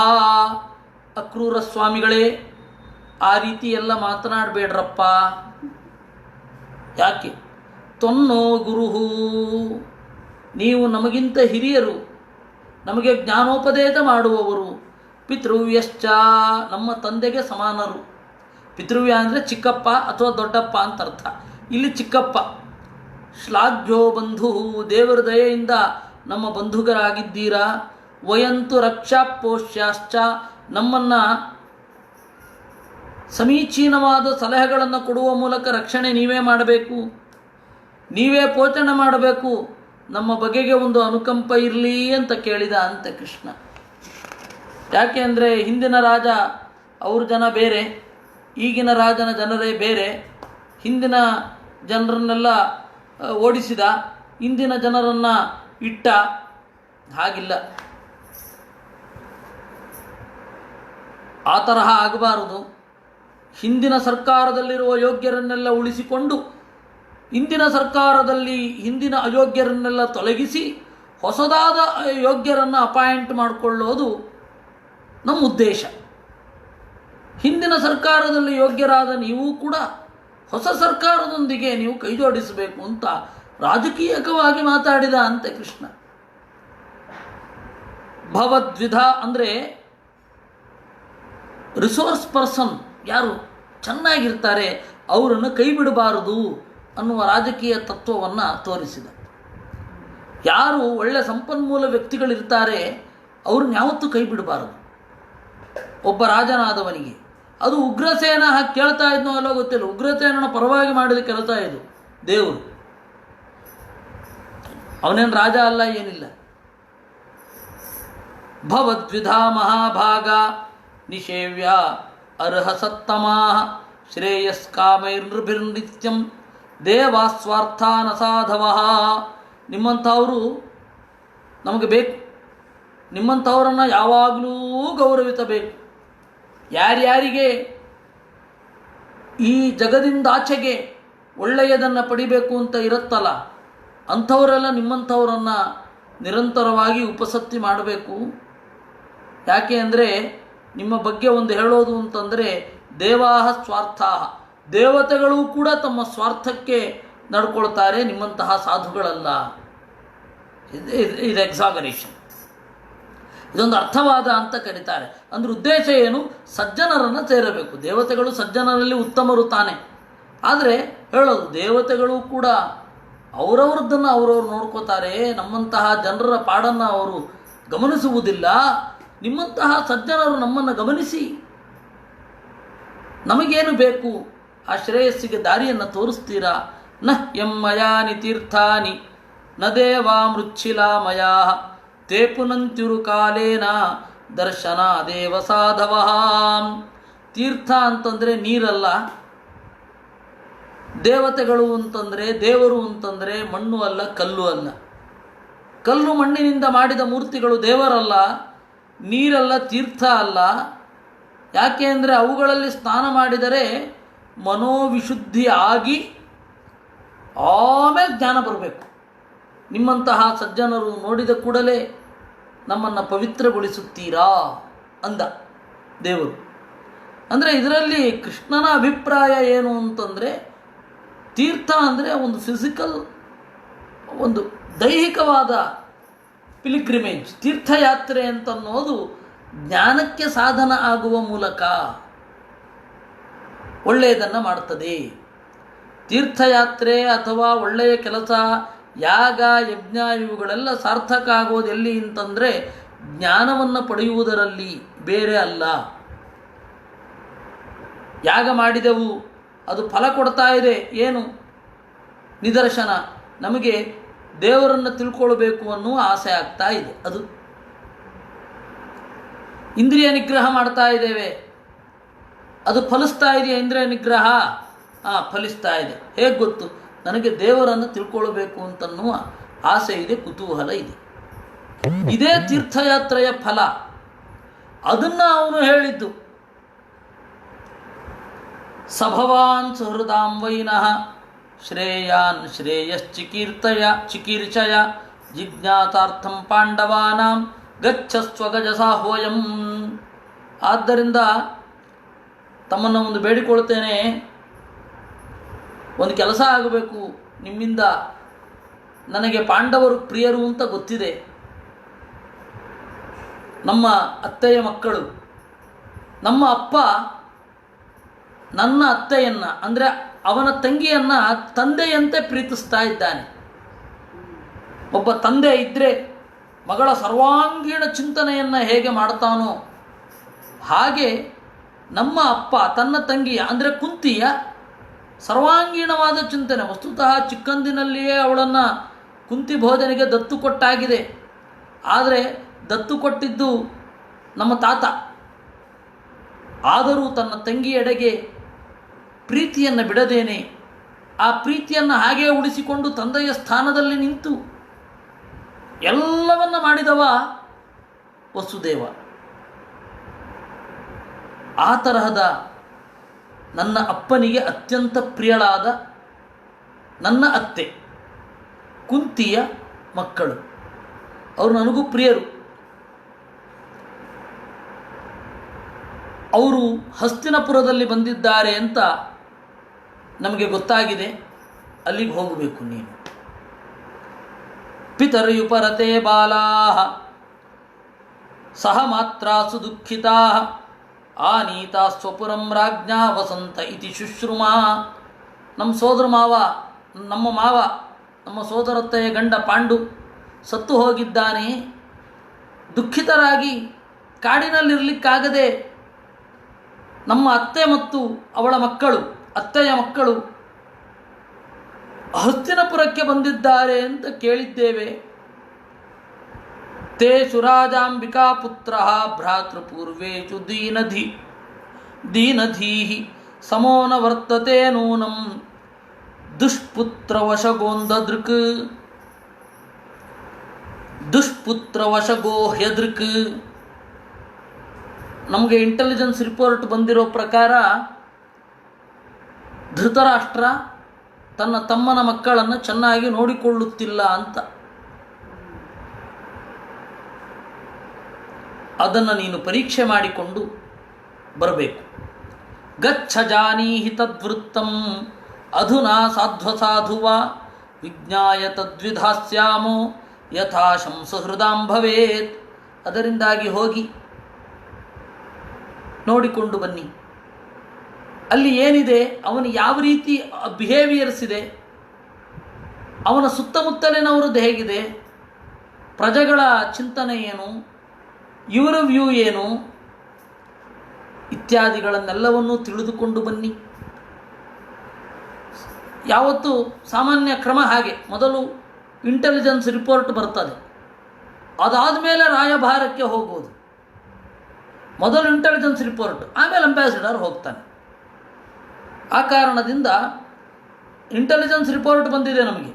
ಅಕ್ರೂರ ಸ್ವಾಮಿಗಳೇ, ಆ ರೀತಿ ಎಲ್ಲ ಮಾತನಾಡಬೇಡ್ರಪ್ಪ. ಯಾಕೆ? ತ್ವನ್ನೋ ಗುರುಹು, ನೀವು ನಮಗಿಂತ ಹಿರಿಯರು, ನಮಗೆ ಜ್ಞಾನೋಪದೇಶ ಮಾಡುವವರು. ಪಿತೃವ್ಯಶ್ಚ, ನಮ್ಮ ತಂದೆಗೆ ಸಮಾನರು. ಪಿತೃವ್ಯ ಅಂದರೆ ಚಿಕ್ಕಪ್ಪ ಅಥವಾ ದೊಡ್ಡಪ್ಪ ಅಂತ ಅರ್ಥ. ಇಲ್ಲಿ ಚಿಕ್ಕಪ್ಪ. ಶ್ಲಾಘ್ಯೋ ಬಂಧು, ದೇವರ ದಯೆಯಿಂದ ನಮ್ಮ ಬಂಧುಗರಾಗಿದ್ದೀರಾ. ವಯಂತು ರಕ್ಷಾಪೋಷ್ಯಾಶ್ಚ, ನಮ್ಮನ್ನು ಸಮೀಚೀನವಾದ ಸಲಹೆಗಳನ್ನು ಕೊಡುವ ಮೂಲಕ ರಕ್ಷಣೆ ನೀವೇ ಮಾಡಬೇಕು, ನೀವೇ ಪೋಷಣೆ ಮಾಡಬೇಕು, ನಮ್ಮ ಬಗೆಗೆ ಒಂದು ಅನುಕಂಪ ಇರಲಿ ಅಂತ ಕೇಳಿದ ಅಂತೆ ಕೃಷ್ಣ. ಯಾಕೆ ಅಂದರೆ ಹಿಂದಿನ ರಾಜ ಅವ್ರ ಜನ ಬೇರೆ, ಈಗಿನ ರಾಜನ ಜನರೇ ಬೇರೆ. ಹಿಂದಿನ ಜನರನ್ನೆಲ್ಲ ಓಡಿಸಿದ, ಇಂದಿನ ಜನರನ್ನು ಇಟ್ಟ. ಹಾಗಿಲ್ಲ, ಆ ತರಹ ಆಗಬಾರದು. ಹಿಂದಿನ ಸರ್ಕಾರದಲ್ಲಿರುವ ಯೋಗ್ಯರನ್ನೆಲ್ಲ ಉಳಿಸಿಕೊಂಡು ಇಂದಿನ ಸರ್ಕಾರದಲ್ಲಿ ಹಿಂದಿನ ಅಯೋಗ್ಯರನ್ನೆಲ್ಲ ತೊಲಗಿಸಿ ಹೊಸದಾದ ಯೋಗ್ಯರನ್ನು ಅಪಾಯಿಂಟ್ ಮಾಡಿಕೊಳ್ಳೋದು ನಮ್ಮ ಉದ್ದೇಶ. ಹಿಂದಿನ ಸರ್ಕಾರದಲ್ಲಿ ಯೋಗ್ಯರಾದ ನೀವು ಕೂಡ ಹೊಸ ಸರ್ಕಾರದೊಂದಿಗೆ ನೀವು ಕೈಜೋಡಿಸಬೇಕು ಅಂತ ರಾಜಕೀಯಕವಾಗಿ ಮಾತಾಡಿದ ಅಂತೆ ಕೃಷ್ಣ. ಭವದ್ವಿಧ ಅಂದರೆ ರಿಸೋರ್ಸ್ ಪರ್ಸನ್, ಯಾರು ಚೆನ್ನಾಗಿರ್ತಾರೆ ಅವರನ್ನು ಕೈ ಬಿಡಬಾರದು ಅನ್ನುವ ರಾಜಕೀಯ ತತ್ವವನ್ನು ತೋರಿಸಿದ. ಯಾರು ಒಳ್ಳೆ ಸಂಪನ್ಮೂಲ ವ್ಯಕ್ತಿಗಳಿರ್ತಾರೆ ಅವ್ರನ್ನ ಯಾವತ್ತೂ ಕೈ ಬಿಡಬಾರದು. ಒಬ್ಬ ರಾಜನಾದವನಿಗೆ ಅದು ಉಗ್ರಸೇನ ಹಾಗೆ ಕೇಳ್ತಾ ಇದ್ನೋ ಅಲ್ಲೋ ಗೊತ್ತಿಲ್ಲ, ಉಗ್ರಸೇನನ ಪರವಾಗಿ ಮಾಡಿದ ಕೆಲಸ ಇದು. ದೇವರು ಅವನೇನು ರಾಜ ಅಲ್ಲ, ಏನಿಲ್ಲ. ಭವದ್ವಿಧ ಮಹಾಭಾಗ ನಿಷೇವ್ಯ ಅರ್ಹ ಸತ್ತಮಾ ಶ್ರೇಯಸ್ಕಾಮೈರ್ನೃಭಿರ್ನಿತ್ಯಂ ದೇವಾಸ್ವಾರ್ಥಾನ ಸಾಧವ. ನಿಮ್ಮಂಥವರು ನಮಗೆ ಬೇಕು, ನಿಮ್ಮಂಥವರನ್ನು ಯಾವಾಗಲೂ ಗೌರವಿಸಬೇಕು. ಯಾರ್ಯಾರಿಗೆ ಈ ಜಗದಿಂದಾಚೆಗೆ ಒಳ್ಳೆಯದನ್ನು ಪಡಿಬೇಕು ಅಂತ ಇರುತ್ತಲ್ಲ, ಅಂಥವರೆಲ್ಲ ನಿಮ್ಮಂಥವರನ್ನು ನಿರಂತರವಾಗಿ ಉಪಸತ್ತಿ ಮಾಡಬೇಕು. ಯಾಕೆ ಅಂದರೆ ನಿಮ್ಮ ಬಗ್ಗೆ ಒಂದು ಹೇಳೋದು ಅಂತಂದರೆ ದೇವಾಹ ಸ್ವಾರ್ಥಾಹ, ದೇವತೆಗಳು ಕೂಡ ತಮ್ಮ ಸ್ವಾರ್ಥಕ್ಕೆ ನಡ್ಕೊಳ್ತಾರೆ, ನಿಮ್ಮಂತಹ ಸಾಧುಗಳಲ್ಲ. ಇದು ಎಕ್ಸಾಗರೇಷನ್, ಇದೊಂದು ಅರ್ಥವಾದ ಅಂತ ಕರೀತಾರೆ. ಅಂದ್ರೆ ಉದ್ದೇಶ ಏನು? ಸಜ್ಜನರನ್ನು ಸೇರಬೇಕು. ದೇವತೆಗಳು ಸಜ್ಜನರಲ್ಲಿ ಉತ್ತಮರು ತಾನೆ. ಆದರೆ ಹೇಳೋದು ದೇವತೆಗಳು ಕೂಡ ಅವರವ್ರದ್ದನ್ನು ಅವರವ್ರು ನೋಡ್ಕೋತಾರೆ, ನಮ್ಮಂತಹ ಜನರ ಪಾಡನ್ನು ಅವರು ಗಮನಿಸುವುದಿಲ್ಲ. ನಿಮ್ಮಂತಹ ಸಜ್ಜನರು ನಮ್ಮನ್ನು ಗಮನಿಸಿ ನಮಗೇನು ಬೇಕು ಆ ಶ್ರೇಯಸ್ಸಿಗೆ ದಾರಿಯನ್ನು ತೋರಿಸ್ತೀರಾ. ನ ಎಮ್ಮಯಾನಿ ತೀರ್ಥಾನಿ ನ ದೇವಾ ಮೃಚ್ಛಿಲಾ ಮಯಾ ತೇ ಪುನಂತ್ಯುರು ಕಾಲೇನ ದರ್ಶನ ದೇವ ಸಾಧವ. ತೀರ್ಥ ಅಂತಂದರೆ ನೀರಲ್ಲ, ದೇವತೆಗಳು ಅಂತಂದರೆ ದೇವರು ಅಂತಂದರೆ ಮಣ್ಣು ಅಲ್ಲ, ಕಲ್ಲು ಅಲ್ಲ. ಕಲ್ಲು ಮಣ್ಣಿನಿಂದ ಮಾಡಿದ ಮೂರ್ತಿಗಳು ದೇವರಲ್ಲ, ನೀರಲ್ಲ, ತೀರ್ಥ ಅಲ್ಲ. ಯಾಕೆ ಅಂದರೆ ಅವುಗಳಲ್ಲಿ ಸ್ನಾನ ಮಾಡಿದರೆ ಮನೋವಿಶುದ್ಧಿ ಆಗಿ ಆಮೇಲೆ ಜ್ಞಾನ ಬರಬೇಕು. ನಿಮ್ಮಂತಹ ಸಜ್ಜನರು ನೋಡಿದ ಕೂಡಲೇ ನಮ್ಮನ್ನು ಪವಿತ್ರಗೊಳಿಸುತ್ತೀರಾ ಅಂದ ದೇವರು. ಅಂದರೆ ಇದರಲ್ಲಿ ಕೃಷ್ಣನ ಅಭಿಪ್ರಾಯ ಏನು ಅಂತಂದರೆ, ತೀರ್ಥ ಅಂದರೆ ಒಂದು ಫಿಸಿಕಲ್, ಒಂದು ದೈಹಿಕವಾದ ಪಿಲಿಗ್ರಿಮೇಜ್. ತೀರ್ಥಯಾತ್ರೆ ಅಂತನ್ನೋದು ಜ್ಞಾನಕ್ಕೆ ಸಾಧನ ಆಗುವ ಮೂಲಕ ಒಳ್ಳೆಯದನ್ನು ಮಾಡ್ತದೆ. ತೀರ್ಥಯಾತ್ರೆ ಅಥವಾ ಒಳ್ಳೆಯ ಕೆಲಸ, ಯಾಗ, ಯಜ್ಞ ಇವುಗಳೆಲ್ಲ ಸಾರ್ಥಕ ಆಗೋದು ಎಲ್ಲಿ ಅಂತಂದರೆ ಜ್ಞಾನವನ್ನು ಪಡೆಯುವುದರಲ್ಲಿ, ಬೇರೆ ಅಲ್ಲ. ಯಾಗ ಮಾಡಿದೆವು, ಅದು ಫಲ ಕೊಡ್ತಾ ಇದೆ, ಏನು ನಿದರ್ಶನ? ನಮಗೆ ದೇವರನ್ನು ತಿಳ್ಕೊಳ್ಬೇಕು ಅನ್ನುವ ಆಸೆ ಆಗ್ತಾ ಇದೆ. ಅದು ಇಂದ್ರಿಯ ನಿಗ್ರಹ ಮಾಡ್ತಾ ಇದ್ದೇವೆ, ಅದು ಫಲಿಸ್ತಾ ಇದೆಯಾ? ಇಂದ್ರಿಯ ನಿಗ್ರಹ ಫಲಿಸ್ತಾ ಇದೆ. ಹೇಗೆ ಗೊತ್ತು? ನನಗೆ ದೇವರನ್ನು ತಿಳ್ಕೊಳ್ಬೇಕು ಅಂತನ್ನುವ ಆಸೆ ಇದೆ, ಕುತೂಹಲ ಇದೆ. ಇದೇ ತೀರ್ಥಯಾತ್ರೆಯ ಫಲ. ಅದನ್ನು ಅವನು ಹೇಳಿದ್ದು. ಸಭವಾನ್ ಸುಹೃದಾಂ ವೈನಃ ಶ್ರೇಯಾನ್ ಶ್ರೇಯಶ್ಚಿಕೀರ್ಚಯ ಜಿಜ್ಞಾಸಾರ್ಥಂ ಪಾಂಡವಾನಾಂ ಗಚ್ಚಸ್ವ ಗಜಸಾಹ್ವಯಂ. ಆದ್ದರಿಂದ ತಮ್ಮನ್ನು ಒಂದು ಬೇಡಿಕೊಳ್ತೇನೆ, ಒಂದು ಕೆಲಸ ಆಗಬೇಕು ನಿಮ್ಮಿಂದ. ನನಗೆ ಪಾಂಡವರು ಪ್ರಿಯರು ಅಂತ ಗೊತ್ತಿದೆ. ನಮ್ಮ ಅತ್ತೆಯ ಮಕ್ಕಳು, ನಮ್ಮ ಅಪ್ಪ ನನ್ನ ಅತ್ತೆಯನ್ನು ಅಂದರೆ ಅವನ ತಂಗಿಯನ್ನು ತಂದೆಯಂತೆ ಪ್ರೀತಿಸ್ತಾ ಇದ್ದಾನೆ. ಒಬ್ಬ ತಂದೆ ಇದ್ದರೆ ಮಗಳ ಸರ್ವಾಂಗೀಣ ಚಿಂತನೆಯನ್ನು ಹೇಗೆ ಮಾಡ್ತಾನೋ ಹಾಗೆ ನಮ್ಮ ಅಪ್ಪ ತನ್ನ ತಂಗಿಯ ಅಂದರೆ ಕುಂತಿಯ ಸರ್ವಾಂಗೀಣವಾದ ಚಿಂತನೆ. ವಸ್ತುತಃ ಚಿಕ್ಕಂದಿನಲ್ಲಿಯೇ ಅವಳನ್ನು ಕುಂತಿ ಭೋಜನಿಗೆ ದತ್ತು ಕೊಟ್ಟಾಗಿದೆ. ಆದರೆ ದತ್ತು ಕೊಟ್ಟಿದ್ದು ನಮ್ಮ ತಾತ. ಆದರೂ ತನ್ನ ತಂಗಿಯೆಡೆಗೆ ಪ್ರೀತಿಯನ್ನು ಬಿಡದೇನೆ ಆ ಪ್ರೀತಿಯನ್ನು ಹಾಗೇ ಉಳಿಸಿಕೊಂಡು ತಂದೆಯ ಸ್ಥಾನದಲ್ಲಿ ನಿಂತು ಎಲ್ಲವನ್ನ ಮಾಡಿದವ ವಸುದೇವ. ಆ ತರಹದ ನನ್ನ ಅಪ್ಪನಿಗೆ ಅತ್ಯಂತ ಪ್ರಿಯಳಾದ ನನ್ನ ಅತ್ತೆ ಕುಂತಿಯ ಮಕ್ಕಳು, ಅವರು ನನಗೂ ಪ್ರಿಯರು. ಅವರು ಹಸ್ತಿನಪುರದಲ್ಲಿ ಬಂದಿದ್ದಾರೆ ಅಂತ ನಮಗೆ ಗೊತ್ತಾಗಿದೆ. ಅಲ್ಲಿಗೆ ಹೋಗಬೇಕು ನೀನು. ಪಿತರ್ಯುಪರತೆ ಬಾಲಾಹ ಸಹ ಮಾತ್ರಾಸು ದುಃಖಿತಾ ಆನೀತಾ ಸ್ವಪುರಂ ರಾಜ್ಞಾ ವಸಂತ ಇತಿ ಶುಶ್ರುಮಾ. ನಮ್ಮ ಮಾವ ನಮ್ಮ ಸೋದರತ್ತೆಯ ಗಂಡ ಪಾಂಡು ಸತ್ತು ಹೋಗಿದ್ದಾನೆ. ದುಃಖಿತರಾಗಿ ಕಾಡಿನಲ್ಲಿರಲಿಕ್ಕಾಗದೆ ನಮ್ಮ ಅತ್ತೆ ಮತ್ತು ಅವಳ ಮಕ್ಕಳು, ಅತ್ತೆಯ ಮಕ್ಕಳು ಹಸ್ತಿನಪುರಕ್ಕೆ ಬಂದಿದ್ದಾರೆ ಅಂತ ಕೇಳಿದ್ದೇವೆ. ತೇ ಸುರಾಜಾಂಬಿಕಾ ಪುತ್ರ ಭ್ರಾತೃಪೂರ್ವೇಷು ದೀನಧೀಹಿ ಸಮೋ ನ ವರ್ತತೆ ನೂನಂ ದುಷ್ಪುತ್ರವಶಗೋ ಹ್ಯದೃಕ್. ನಮಗೆ ಇಂಟೆಲಿಜೆನ್ಸ್ ರಿಪೋರ್ಟ್ ಬಂದಿರೋ ಪ್ರಕಾರ ಧೃತರಾಷ್ಟ್ರ ತನ್ನ ತಮ್ಮನ ಮಕ್ಕಳನ್ನು ಚೆನ್ನಾಗಿ ನೋಡಿಕೊಳ್ಳುತ್ತಿಲ್ಲ ಅಂತ. ಅದನ್ನು ನೀನು ಪರೀಕ್ಷೆ ಮಾಡಿಕೊಂಡು ಬರಬೇಕು. ಗಚ್ಚ ಜಾನೀಹಿ ತದ್ವೃತ್ತಂ ಅಧುನಾ ಸಾಧ್ವಸಾಧುವ ವಿಜ್ಞಾಯ ತದ್ವಿಧಾಸ್ಯಾಮೋ ಯಥಾ ಶಂಸಹೃದಾಂ ಭವೇತ್. ಅದರಿಂದಾಗಿ ಹೋಗಿ ನೋಡಿಕೊಂಡು ಬನ್ನಿ. ಅಲ್ಲಿ ಏನಿದೆ, ಅವನು ಯಾವ ರೀತಿ ಬಿಹೇವಿಯರ್ಸ್ ಇದೆ, ಅವನ ಸುತ್ತಮುತ್ತಲಿನವರದ್ದು ಹೇಗಿದೆ, ಪ್ರಜೆಗಳ ಚಿಂತನೆ ಏನು, ಇವರ ವ್ಯೂ ಏನು ಇತ್ಯಾದಿಗಳನ್ನೆಲ್ಲವನ್ನೂ ತಿಳಿದುಕೊಂಡು ಬನ್ನಿ. ಯಾವತ್ತು ಸಾಮಾನ್ಯ ಕ್ರಮ ಹಾಗೆ, ಮೊದಲು ಇಂಟೆಲಿಜೆನ್ಸ್ ರಿಪೋರ್ಟ್ ಬರ್ತದೆ, ಅದಾದ ಮೇಲೆ ರಾಯಭಾರಕ್ಕೆ ಹೋಗುವುದು. ಮೊದಲು ಇಂಟೆಲಿಜೆನ್ಸ್ ರಿಪೋರ್ಟ್, ಆಮೇಲೆ ಅಂಬಾಸಿಡರ್ ಹೋಗ್ತಾನೆ. ಆ ಕಾರಣದಿಂದ ಇಂಟೆಲಿಜೆನ್ಸ್ ರಿಪೋರ್ಟ್ ಬಂದಿದೆ ನಮಗೆ.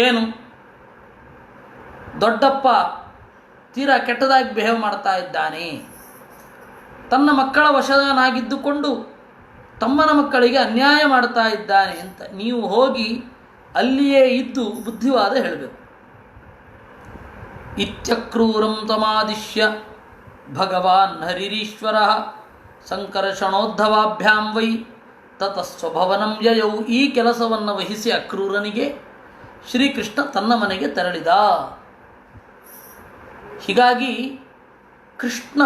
ಏನು, ದೊಡ್ಡಪ್ಪ ತೀರಾ ಕೆಟ್ಟದಾಗಿ ಬಿಹೇವ್ ಮಾಡ್ತಾ ಇದ್ದಾನೆ, ತನ್ನ ಮಕ್ಕಳ ವಶನಾಗಿದ್ದುಕೊಂಡು ತಮ್ಮನ ಮಕ್ಕಳಿಗೆ ಅನ್ಯಾಯ ಮಾಡ್ತಾ ಇದ್ದಾನೆ ಅಂತ ನೀವು ಹೋಗಿ ಅಲ್ಲಿಯೇ ಇದ್ದು ಬುದ್ಧಿವಾದ ಹೇಳಬೇಕು. ಇತ್ಯಕ್ರೂರಂ ತಮಾದಿಶ್ಯ ಭಗವಾನ್ ಹರಿರೀಶ್ವರ ಸಂಕರ್ಷಣೋದ್ಧವಾಭ್ಯಾಂ ವೈ ತತಸ್ವಭವನಂ ಯಯೌ. ಈ ಕೆಲಸವನ್ನು ವಹಿಸಿ ಅಕ್ರೂರನಿಗೆ ಶ್ರೀಕೃಷ್ಣ ತನ್ನ ಮನೆಗೆ ತೆರಳಿದ. ಹೀಗಾಗಿ ಕೃಷ್ಣ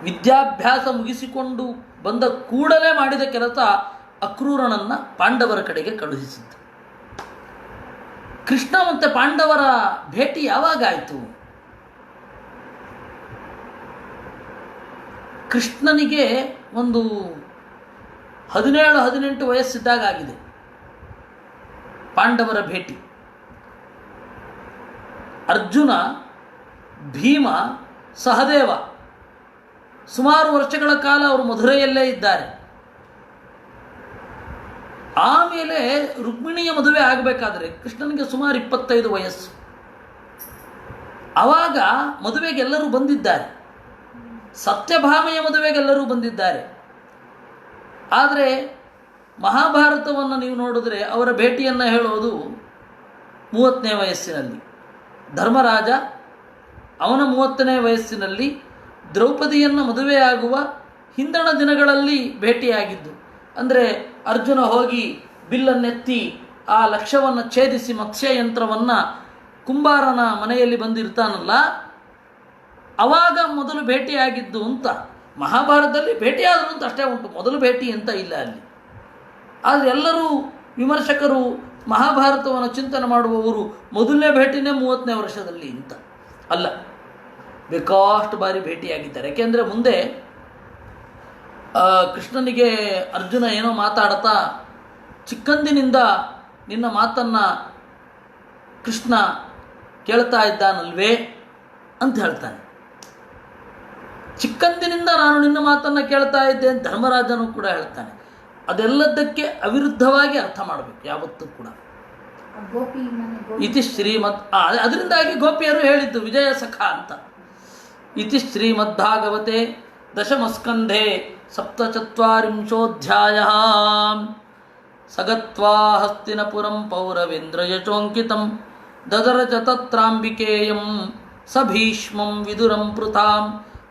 ವಿದ್ಯಾಭ್ಯಾಸ ಮುಗಿಸಿಕೊಂಡು ಬಂದ ಕೂಡಲೇ ಮಾಡಿದ ಕೆಲಸ ಅಕ್ರೂರನನ್ನು ಪಾಂಡವರ ಕಡೆಗೆ ಕಳುಹಿಸಿದ್ದು. ಕೃಷ್ಣ ಮತ್ತು ಪಾಂಡವರ ಭೇಟಿ ಯಾವಾಗಾಯಿತು? ಕೃಷ್ಣನಿಗೆ ಒಂದು 17-18 ವಯಸ್ಸಿದ್ದಾಗ ಆಗಿದೆ ಪಾಂಡವರ ಭೇಟಿ. ಅರ್ಜುನ, ಭೀಮ, ಸಹದೇವ ಸುಮಾರು ವರ್ಷಗಳ ಕಾಲ ಅವರು ಮಧುರೆಯಲ್ಲೇ ಇದ್ದಾರೆ. ಆಮೇಲೆ ರುಕ್ಮಿಣಿಯ ಮದುವೆ ಆಗಬೇಕಾದ್ರೆ ಕೃಷ್ಣನಿಗೆ ಸುಮಾರು 25 ವಯಸ್ಸು. ಆವಾಗ ಮದುವೆಗೆಲ್ಲರೂ ಬಂದಿದ್ದಾರೆ, ಸತ್ಯಭಾಮೆಯ ಮದುವೆಗೆಲ್ಲರೂ ಬಂದಿದ್ದಾರೆ. ಆದರೆ ಮಹಾಭಾರತವನ್ನು ನೀವು ನೋಡಿದ್ರೆ ಅವರ ಭೇಟಿಯನ್ನು ಹೇಳೋದು 30ನೇ ವಯಸ್ಸಿನಲ್ಲಿ. ಧರ್ಮರಾಜ ಅವನ 30ನೇ ವಯಸ್ಸಿನಲ್ಲಿ ದ್ರೌಪದಿಯನ್ನು ಮದುವೆಯಾಗುವ ಹಿಂದಣ ದಿನಗಳಲ್ಲಿ ಭೇಟಿಯಾಗಿದ್ದು. ಅಂದರೆ ಅರ್ಜುನ ಹೋಗಿ ಬಿಲ್ಲನ್ನೆತ್ತಿ ಆ ಲಕ್ಷ್ಯವನ್ನು ಛೇದಿಸಿ ಮತ್ಸ್ಯಯಂತ್ರವನ್ನು ಕುಂಬಾರನ ಮನೆಯಲ್ಲಿ ಬಂದಿರ್ತಾನಲ್ಲ, ಅವಾಗ ಮೊದಲು ಭೇಟಿಯಾಗಿದ್ದು ಅಂತ ಮಹಾಭಾರತದಲ್ಲಿ ಭೇಟಿಯಾದರು ಅಂತ ಅಷ್ಟೇ ಉಂಟು, ಮೊದಲು ಭೇಟಿ ಅಂತ ಇಲ್ಲ ಅಲ್ಲಿ. ಆದರೆ ಎಲ್ಲರೂ ವಿಮರ್ಶಕರು ಮಹಾಭಾರತವನ್ನು ಚಿಂತನೆ ಮಾಡುವವರು ಮೊದಲನೇ ಭೇಟಿನೇ 30ನೇ ವರ್ಷದಲ್ಲಿ ಅಂತ ಅಲ್ಲ, ಬೇಕಾಷ್ಟು ಬಾರಿ ಭೇಟಿಯಾಗಿದ್ದಾರೆ. ಯಾಕೆಂದರೆ ಮುಂದೆ ಕೃಷ್ಣನಿಗೆ ಅರ್ಜುನ ಏನೋ ಮಾತಾಡ್ತಾ ಚಿಕ್ಕಂದಿನಿಂದ ನಿನ್ನ ಮಾತನ್ನು ಕೃಷ್ಣ ಕೇಳ್ತಾ ಇದ್ದಾನಲ್ವೇ ಅಂತ ಹೇಳ್ತಾನೆ. ಚಿಕ್ಕಂದಿನಿಂದ ನಾನು ನಿನ್ನ ಮಾತನ್ನು ಕೇಳ್ತಾ ಇದ್ದೆ ಅಂತ ಧರ್ಮರಾಜನು ಕೂಡ ಹೇಳ್ತಾನೆ. ಅದೆಲ್ಲದಕ್ಕೆ ಅವಿರುದ್ಧವಾಗಿ ಅರ್ಥ ಮಾಡಬೇಕು ಯಾವತ್ತೂ ಕೂಡ. ಇತಿ ಶ್ರೀಮದ್ ಅದರಿಂದಾಗಿ ಗೋಪಿಯರು ಹೇಳಿದ್ದು ವಿಜಯ ಸಖ ಅಂತ. ಇತಿ ಶ್ರೀಮದ್ಭಾಗವತೆ ದಶಮಸ್ಕಂಧೆ ಸಪ್ತಚತ್ವಾರಿಂಶೋಧ್ಯಾಯ ಸಗತ್ವಾ ಹಸ್ತಿನಪುರಂ ಪೌರವೇಂದ್ರಯಚೋಂಕಿತಂ ದದರಚ ತತ್ರಾಂಬಿಕೇಯಂ ಸಭೀಷ್ಮಂ ವಿದುರಂ ಪೃಥಾಂ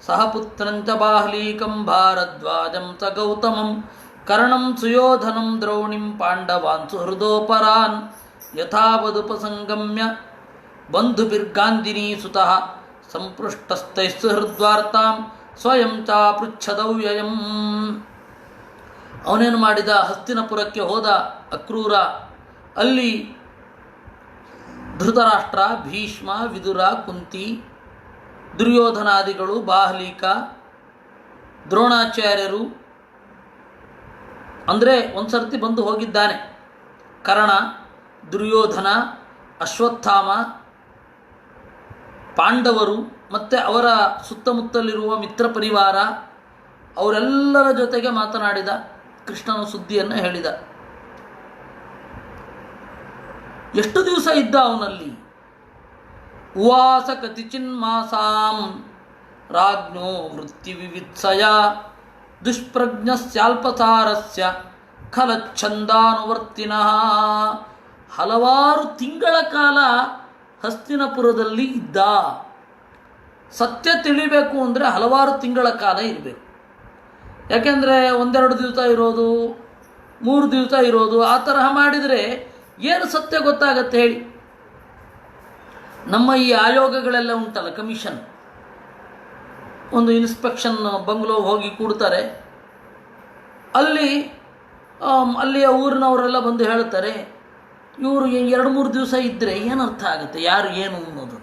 ಸಹ ಪುತ್ರಂಚ ಬಾಹ್ಲೀಕಂ ಭಾರದ್ವಾಜಂ ಸ ಗೌತಮಂ ಕರ್ಣಂ ಸುಯೋಧನಂ ದ್ರೌಣಿಂ ಪಾಂಡವಾನ್ ಸುಹೃದೋಪರಾನ್ ಯಥಾವದುಪಸಂಗಮ್ಯ ಬಂಧುಭಿರ್ಗಾಂಧಿನೀ ಸುತಃ ಸಂಪೃಷ್ಟಸ್ಥೈಃ ಸುಹೃದ್ವಾರ್ತಾಂ ಸ್ವಯಂ ಚಾಪೃಚ್ಛದವ್ಯಯಂ. ಅವನೇನು ಮಾಡಿದ, ಹಸ್ತಿನಪುರಕ್ಕೆ ಹೋದ ಅಕ್ರೂರ. ಅಲ್ಲಿ ಧೃತರಾಷ್ಟ್ರ, ಭೀಷ್ಮ, ವಿದುರ, ಕುಂತಿ, ದುರ್ಯೋಧನಾದಿಗಳು, ಬಾಹ್ಲೀಕ, ದ್ರೋಣಾಚಾರ್ಯರು ಅಂದರೆ ಒಂದು ಸರ್ತಿ ಬಂದು ಹೋಗಿದ್ದಾನೆ. ಕರ್ಣ, ದುರ್ಯೋಧನ, ಅಶ್ವತ್ಥಾಮ, ಪಾಂಡವರು ಮತ್ತು ಅವರ ಸುತ್ತಮುತ್ತಲಿರುವ ಮಿತ್ರ ಪರಿವಾರ ಅವರೆಲ್ಲರ ಜೊತೆಗೆ ಮಾತನಾಡಿದ. ಕೃಷ್ಣನ ಸುದ್ದಿಯನ್ನು ಹೇಳಿದ. ಎಷ್ಟು ದಿವಸ ಇದ್ದ ಅವನಲ್ಲಿ? ಉವಾಸ ಕತಿಚಿನ್ಮಾಸಾಂ ರಾಜ್ಞೋ ವೃತ್ತಿವಿವಿತ್ಸಯ ದುಷ್ಪ್ರಜ್ಞಸ್ಯಾಲ್ಪಸಾರಸ್ಯ ಖಲಚ್ಛಂದಾನುವರ್ತಿನಃ. ಹಲವಾರು ತಿಂಗಳ ಕಾಲ ಹಸ್ತಿನಪುರದಲ್ಲಿ ಇದ್ದ. ಸತ್ಯ ತಿಳಿಬೇಕು ಅಂದರೆ ಹಲವಾರು ತಿಂಗಳ ಕಾಲ ಇರಬೇಕು. ಯಾಕೆಂದರೆ 1-2 ದಿವಸ ಇರೋದು, 3 ದಿವಸ ಇರೋದು, ಆ ತರಹ ಮಾಡಿದರೆ ಏನು ಸತ್ಯ ಗೊತ್ತಾಗತ್ತೆ ಹೇಳಿ? ನಮ್ಮ ಈ ಆಯೋಗಗಳೆಲ್ಲ ಉಂಟಲ್ಲ, ಕಮಿಷನ್, ಒಂದು ಇನ್ಸ್ಪೆಕ್ಷನ್ ಬಂಗ್ಲೋ ಹೋಗಿ ಕೂಡ್ತಾರೆ. ಅಲ್ಲಿಯ ಊರಿನವರೆಲ್ಲ ಬಂದು ಹೇಳ್ತಾರೆ, ಇವರು 2-3 ದಿವಸ ಇದ್ದರೆ ಏನರ್ಥ ಆಗುತ್ತೆ, ಯಾರು ಏನು ಅನ್ನೋದು.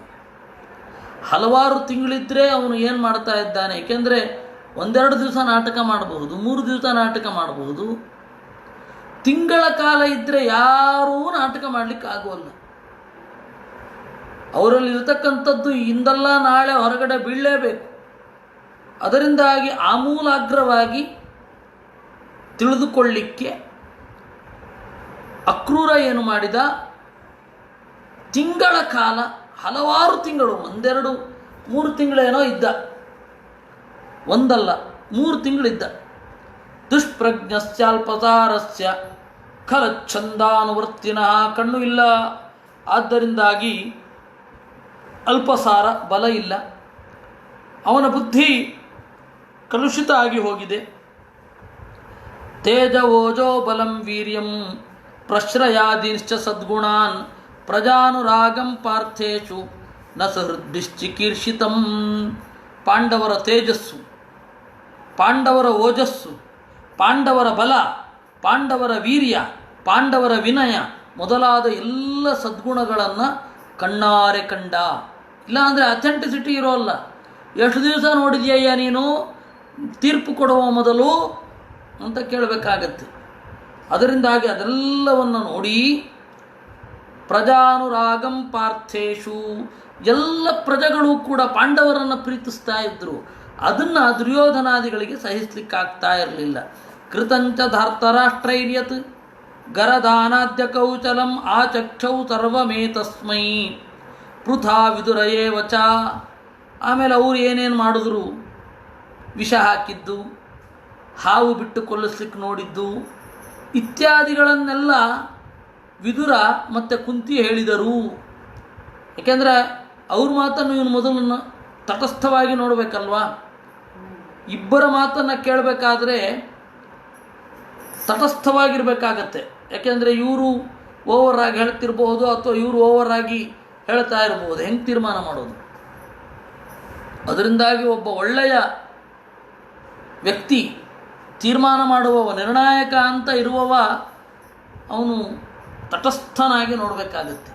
ಹಲವಾರು ತಿಂಗಳಿದ್ದರೆ ಅವನು ಏನು ಮಾಡ್ತಾ ಇದ್ದಾನೆ. ಏಕೆಂದರೆ 1-2 ದಿವಸ ನಾಟಕ ಮಾಡಬಹುದು, 3 ದಿವಸ ನಾಟಕ ಮಾಡಬಹುದು. ತಿಂಗಳ ಕಾಲ ಇದ್ದರೆ ಯಾರೂ ನಾಟಕ ಮಾಡಲಿಕ್ಕೆ ಆಗೋಲ್ಲ. ಅವರಲ್ಲಿರ್ತಕ್ಕಂಥದ್ದು ಇಂದಲ್ಲ ನಾಳೆ ಹೊರಗಡೆ ಬೀಳಲೇಬೇಕು. ಅದರಿಂದಾಗಿ ಆಮೂಲಾಗ್ರವಾಗಿ ತಿಳಿದುಕೊಳ್ಳಿಕ್ಕೆ ಅಕ್ರೂರ ಏನು ಮಾಡಿದ, ತಿಂಗಳ ಕಾಲ, ಹಲವಾರು ತಿಂಗಳು, 1-2-3 ತಿಂಗಳೇನೋ ಇದ್ದ, ಒಂದಲ್ಲ 3 ತಿಂಗಳಿದ್ದ. ದುಷ್ಪ್ರಜ್ಞಸ್ಯಾಲ್ಪಸಾರಸ್ಯ ಖಲಚ್ಛಂದಾನುವರ್ತಿನಃ. ಕಣ್ಣು ಇಲ್ಲ, ಆದ್ದರಿಂದಾಗಿ ಅಲ್ಪಸಾರ, ಬಲ ಇಲ್ಲ. ಅವನ ಬುದ್ಧಿ ಕಲುಷಿತ ಆಗಿ ಹೋಗಿದೆ. ತೇಜ ಓಜೋ ಬಲಂ ವೀರ್ಯಂ ಪ್ರಶ್ರಯಾದೀಶ್ಚ ಸದ್ಗುಣಾನ್ ಪ್ರಜಾನುರಾಗಂ ಪಾರ್ಥೇಶು ನ ಸಹೃದ್ಭಿಶ್ಚಿಕೀರ್ಷಿತಂ. ಪಾಂಡವರ ತೇಜಸ್ಸು, ಪಾಂಡವರ ಓಜಸ್ಸು, ಪಾಂಡವರ ಬಲ, ಪಾಂಡವರ ವೀರ್ಯ, ಪಾಂಡವರ ವಿನಯ ಮೊದಲಾದ ಎಲ್ಲ ಸದ್ಗುಣಗಳನ್ನು ಕಣ್ಣಾರೆ ಕಂಡ. ಇಲ್ಲಾಂದರೆ ಅಥೆಂಟಿಸಿಟಿ ಇರೋಲ್ಲ. ಎಷ್ಟು ದಿವಸ ನೋಡಿದ್ಯಯ್ಯ ನೀನು, ತೀರ್ಪು ಕೊಡುವ ಮೊದಲು ಅಂತ ಕೇಳಬೇಕಾಗತ್ತೆ. ಅದರಿಂದಾಗಿ ಅದೆಲ್ಲವನ್ನು ನೋಡಿ ಪ್ರಜಾನುರಾಗಂ ಪಾರ್ಥೇಶು, ಎಲ್ಲ ಪ್ರಜೆಗಳು ಕೂಡ ಪಾಂಡವರನ್ನು ಪ್ರೀತಿಸ್ತಾ ಇದ್ದರು. ಅದನ್ನು ದುರ್ಯೋಧನಾದಿಗಳಿಗೆ ಸಹಿಸಲಿಕ್ಕಾಗ್ತಾ ಇರಲಿಲ್ಲ. ಕೃತಂಚ ಧಾರ್ತರಾಷ್ಟ್ರೈರ್ಯತ್ ಗರದಾನಾದ್ಯ ಕೌಚಲಂ ಆಚಕ್ಷೌ ಸರ್ವಮೇತಸ್ಮೈ ಪೃಥಾ ವಿದುರಯೇ ವಚ. ಆಮೇಲೆ ಅವರು ಏನೇನು ಮಾಡಿದ್ರು, ವಿಷ ಹಾಕಿದ್ದು, ಹಾವು ಬಿಟ್ಟು ಕೊಲ್ಲಿಸ್ಲಿಕ್ಕೆ ನೋಡಿದ್ದು ಇತ್ಯಾದಿಗಳನ್ನೆಲ್ಲ ವಿದುರ ಮತ್ತು ಕುಂತಿ ಹೇಳಿದರು. ಏಕೆಂದರೆ ಅವ್ರ ಮಾತನ್ನು ಇವನು ಮೊದಲನ್ನು ತಟಸ್ಥವಾಗಿ ನೋಡಬೇಕಲ್ವಾ. ಇಬ್ಬರ ಮಾತನ್ನು ಕೇಳಬೇಕಾದ್ರೆ ತಟಸ್ಥವಾಗಿರಬೇಕಾಗತ್ತೆ. ಯಾಕೆಂದರೆ ಇವರು ಓವರಾಗಿ ಹೇಳ್ತಿರ್ಬೋದು ಅಥವಾ ಇವರು ಓವರಾಗಿ ಹೇಳ್ತಾ ಇರ್ಬೋದು. ಹೆಂಗೆ ತೀರ್ಮಾನ ಮಾಡೋದು? ಅದರಿಂದಾಗಿ ಒಬ್ಬ ಒಳ್ಳೆಯ ವ್ಯಕ್ತಿ, ತೀರ್ಮಾನ ಮಾಡುವವ, ನಿರ್ಣಾಯಕ ಅಂತ ಇರುವವ, ಅವನು ತಟಸ್ಥನಾಗಿ ನೋಡಬೇಕಾಗತ್ತೆ.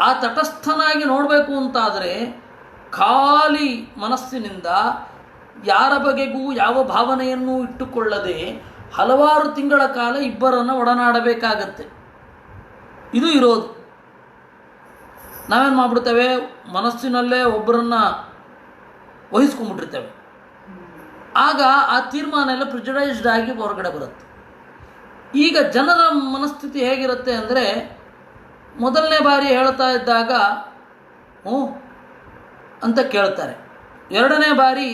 ಆ ತಟಸ್ಥನಾಗಿ ನೋಡಬೇಕು ಅಂತಾದರೆ ಖಾಲಿ ಮನಸ್ಸಿನಿಂದ ಯಾರ ಬಗೆಗೂ ಯಾವ ಭಾವನೆಯನ್ನು ಇಟ್ಟುಕೊಳ್ಳದೆ ಹಲವಾರು ತಿಂಗಳ ಕಾಲ ಇಬ್ಬರನ್ನು ಒಡನಾಡಬೇಕಾಗತ್ತೆ. ಇದು ಇರೋದು. ನಾವೇನು ಮಾಡಿಬಿಡ್ತೇವೆ, ಮನಸ್ಸಿನಲ್ಲೇ ಒಬ್ಬರನ್ನು ವಹಿಸ್ಕೊಂಡ್ಬಿಟ್ಟಿರ್ತೇವೆ. ಆಗ ಆ ತೀರ್ಮಾನ ಎಲ್ಲ ಪ್ರಿಜುಡೈಸ್ಡ್ ಆಗಿ ಹೊರಗಡೆ ಬರುತ್ತೆ. ಈಗ ಜನರ ಮನಸ್ಥಿತಿ ಹೇಗಿರುತ್ತೆ ಅಂದರೆ, ಮೊದಲನೇ ಬಾರಿ ಹೇಳ್ತಾ ಇದ್ದಾಗ ಹ್ಞೂ ಅಂತ ಕೇಳ್ತಾರೆ. ಎರಡನೇ ಬಾರಿ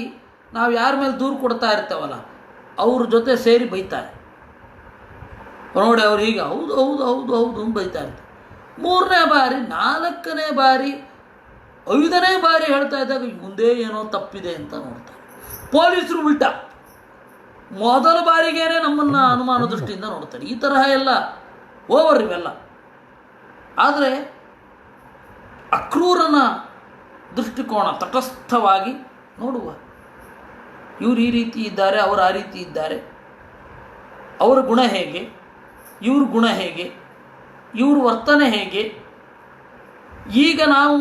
ನಾವು ಯಾರ ಮೇಲೆ ದೂರು ಕೊಡ್ತಾ ಇರ್ತೇವಲ್ಲ ಅವ್ರ ಜೊತೆ ಸೇರಿ ಬೈತಾರೆ. ನೋಡಿ ಅವ್ರು ಹೀಗೆ ಹೌದು ಹೌದು ಹೌದು ಹೌದು ಅಂತ ಬೈತಾ ಇರ್ತಾರೆ. ಮೂರನೇ ಬಾರಿ, ನಾಲ್ಕನೇ ಬಾರಿ, ಐದನೇ ಬಾರಿ ಹೇಳ್ತಾ ಇದ್ದಾಗ ಮುಂದೆ ಏನೋ ತಪ್ಪಿದೆ ಅಂತ ನೋಡ್ತಾರೆ. ಪೊಲೀಸರು ಉಲ್ಟಾ ಮೊದಲ ಬಾರಿಗೇನೆ ನಮ್ಮನ್ನು ಅನುಮಾನ ದೃಷ್ಟಿಯಿಂದ ನೋಡ್ತಾರೆ. ಈ ತರಹ ಎಲ್ಲ ಓವರ್ ಇವೆಲ್ಲ. ಆದರೆ ಅಕ್ರೂರನ ದೃಷ್ಟಿಕೋನ ತಟಸ್ಥವಾಗಿ ನೋಡುವ, ಇವರು ಈ ರೀತಿ ಇದ್ದಾರೆ, ಅವರು ಆ ರೀತಿ ಇದ್ದಾರೆ, ಅವರ ಗುಣ ಹೇಗೆ, ಇವ್ರ ಗುಣ ಹೇಗೆ, ಇವ್ರ ವರ್ತನೆ ಹೇಗೆ. ಈಗ ನಾವು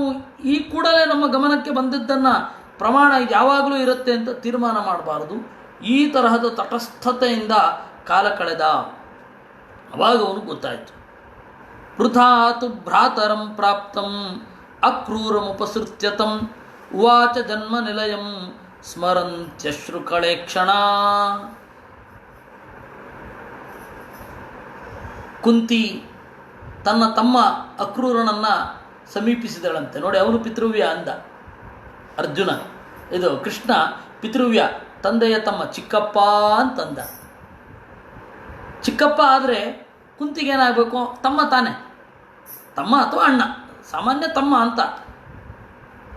ಈ ಕೂಡಲೇ ನಮ್ಮ ಗಮನಕ್ಕೆ ಬಂದಿದ್ದನ್ನು ಪ್ರಮಾಣ ಯಾವಾಗಲೂ ಇರುತ್ತೆ ಅಂತ ತೀರ್ಮಾನ ಮಾಡಬಾರ್ದು. ಈ ತರಹದ ತಟಸ್ಥತೆಯಿಂದ ಕಾಲ ಕಳೆದ. ಅವಾಗ ಅವನು ಗೊತ್ತಾಯಿತು. ವೃಥಾತು ಭ್ರಾತರಂ ಪ್ರಾಪ್ತಂ ಅಕ್ರೂರಮುಪಸೃತ್ಯತಂ ಉವಾಚ ಜನ್ಮ ನಿಲಯಂ ಸ್ಮರಂತ್ಯಶ್ರುಕಳೆ ಕ್ಷಣ. ಕುಂತಿ ತನ್ನ ತಮ್ಮ ಅಕ್ರೂರನನ್ನು ಸಮೀಪಿಸಿದಳಂತೆ. ನೋಡಿ, ಅವನು ಪಿತೃವ್ಯ ಅಂದ ಅರ್ಜುನ, ಇದು ಕೃಷ್ಣ ಪಿತೃವ್ಯ, ತಂದೆಯ ತಮ್ಮ, ಚಿಕ್ಕಪ್ಪ ಅಂತಂದ. ಚಿಕ್ಕಪ್ಪ ಆದರೆ ಕುಂತಿಗೇನಾಗಬೇಕು? ತಮ್ಮ ತಾನೆ, ತಮ್ಮ ಅಥವಾ ಅಣ್ಣ, ಸಾಮಾನ್ಯ ತಮ್ಮ ಅಂತ.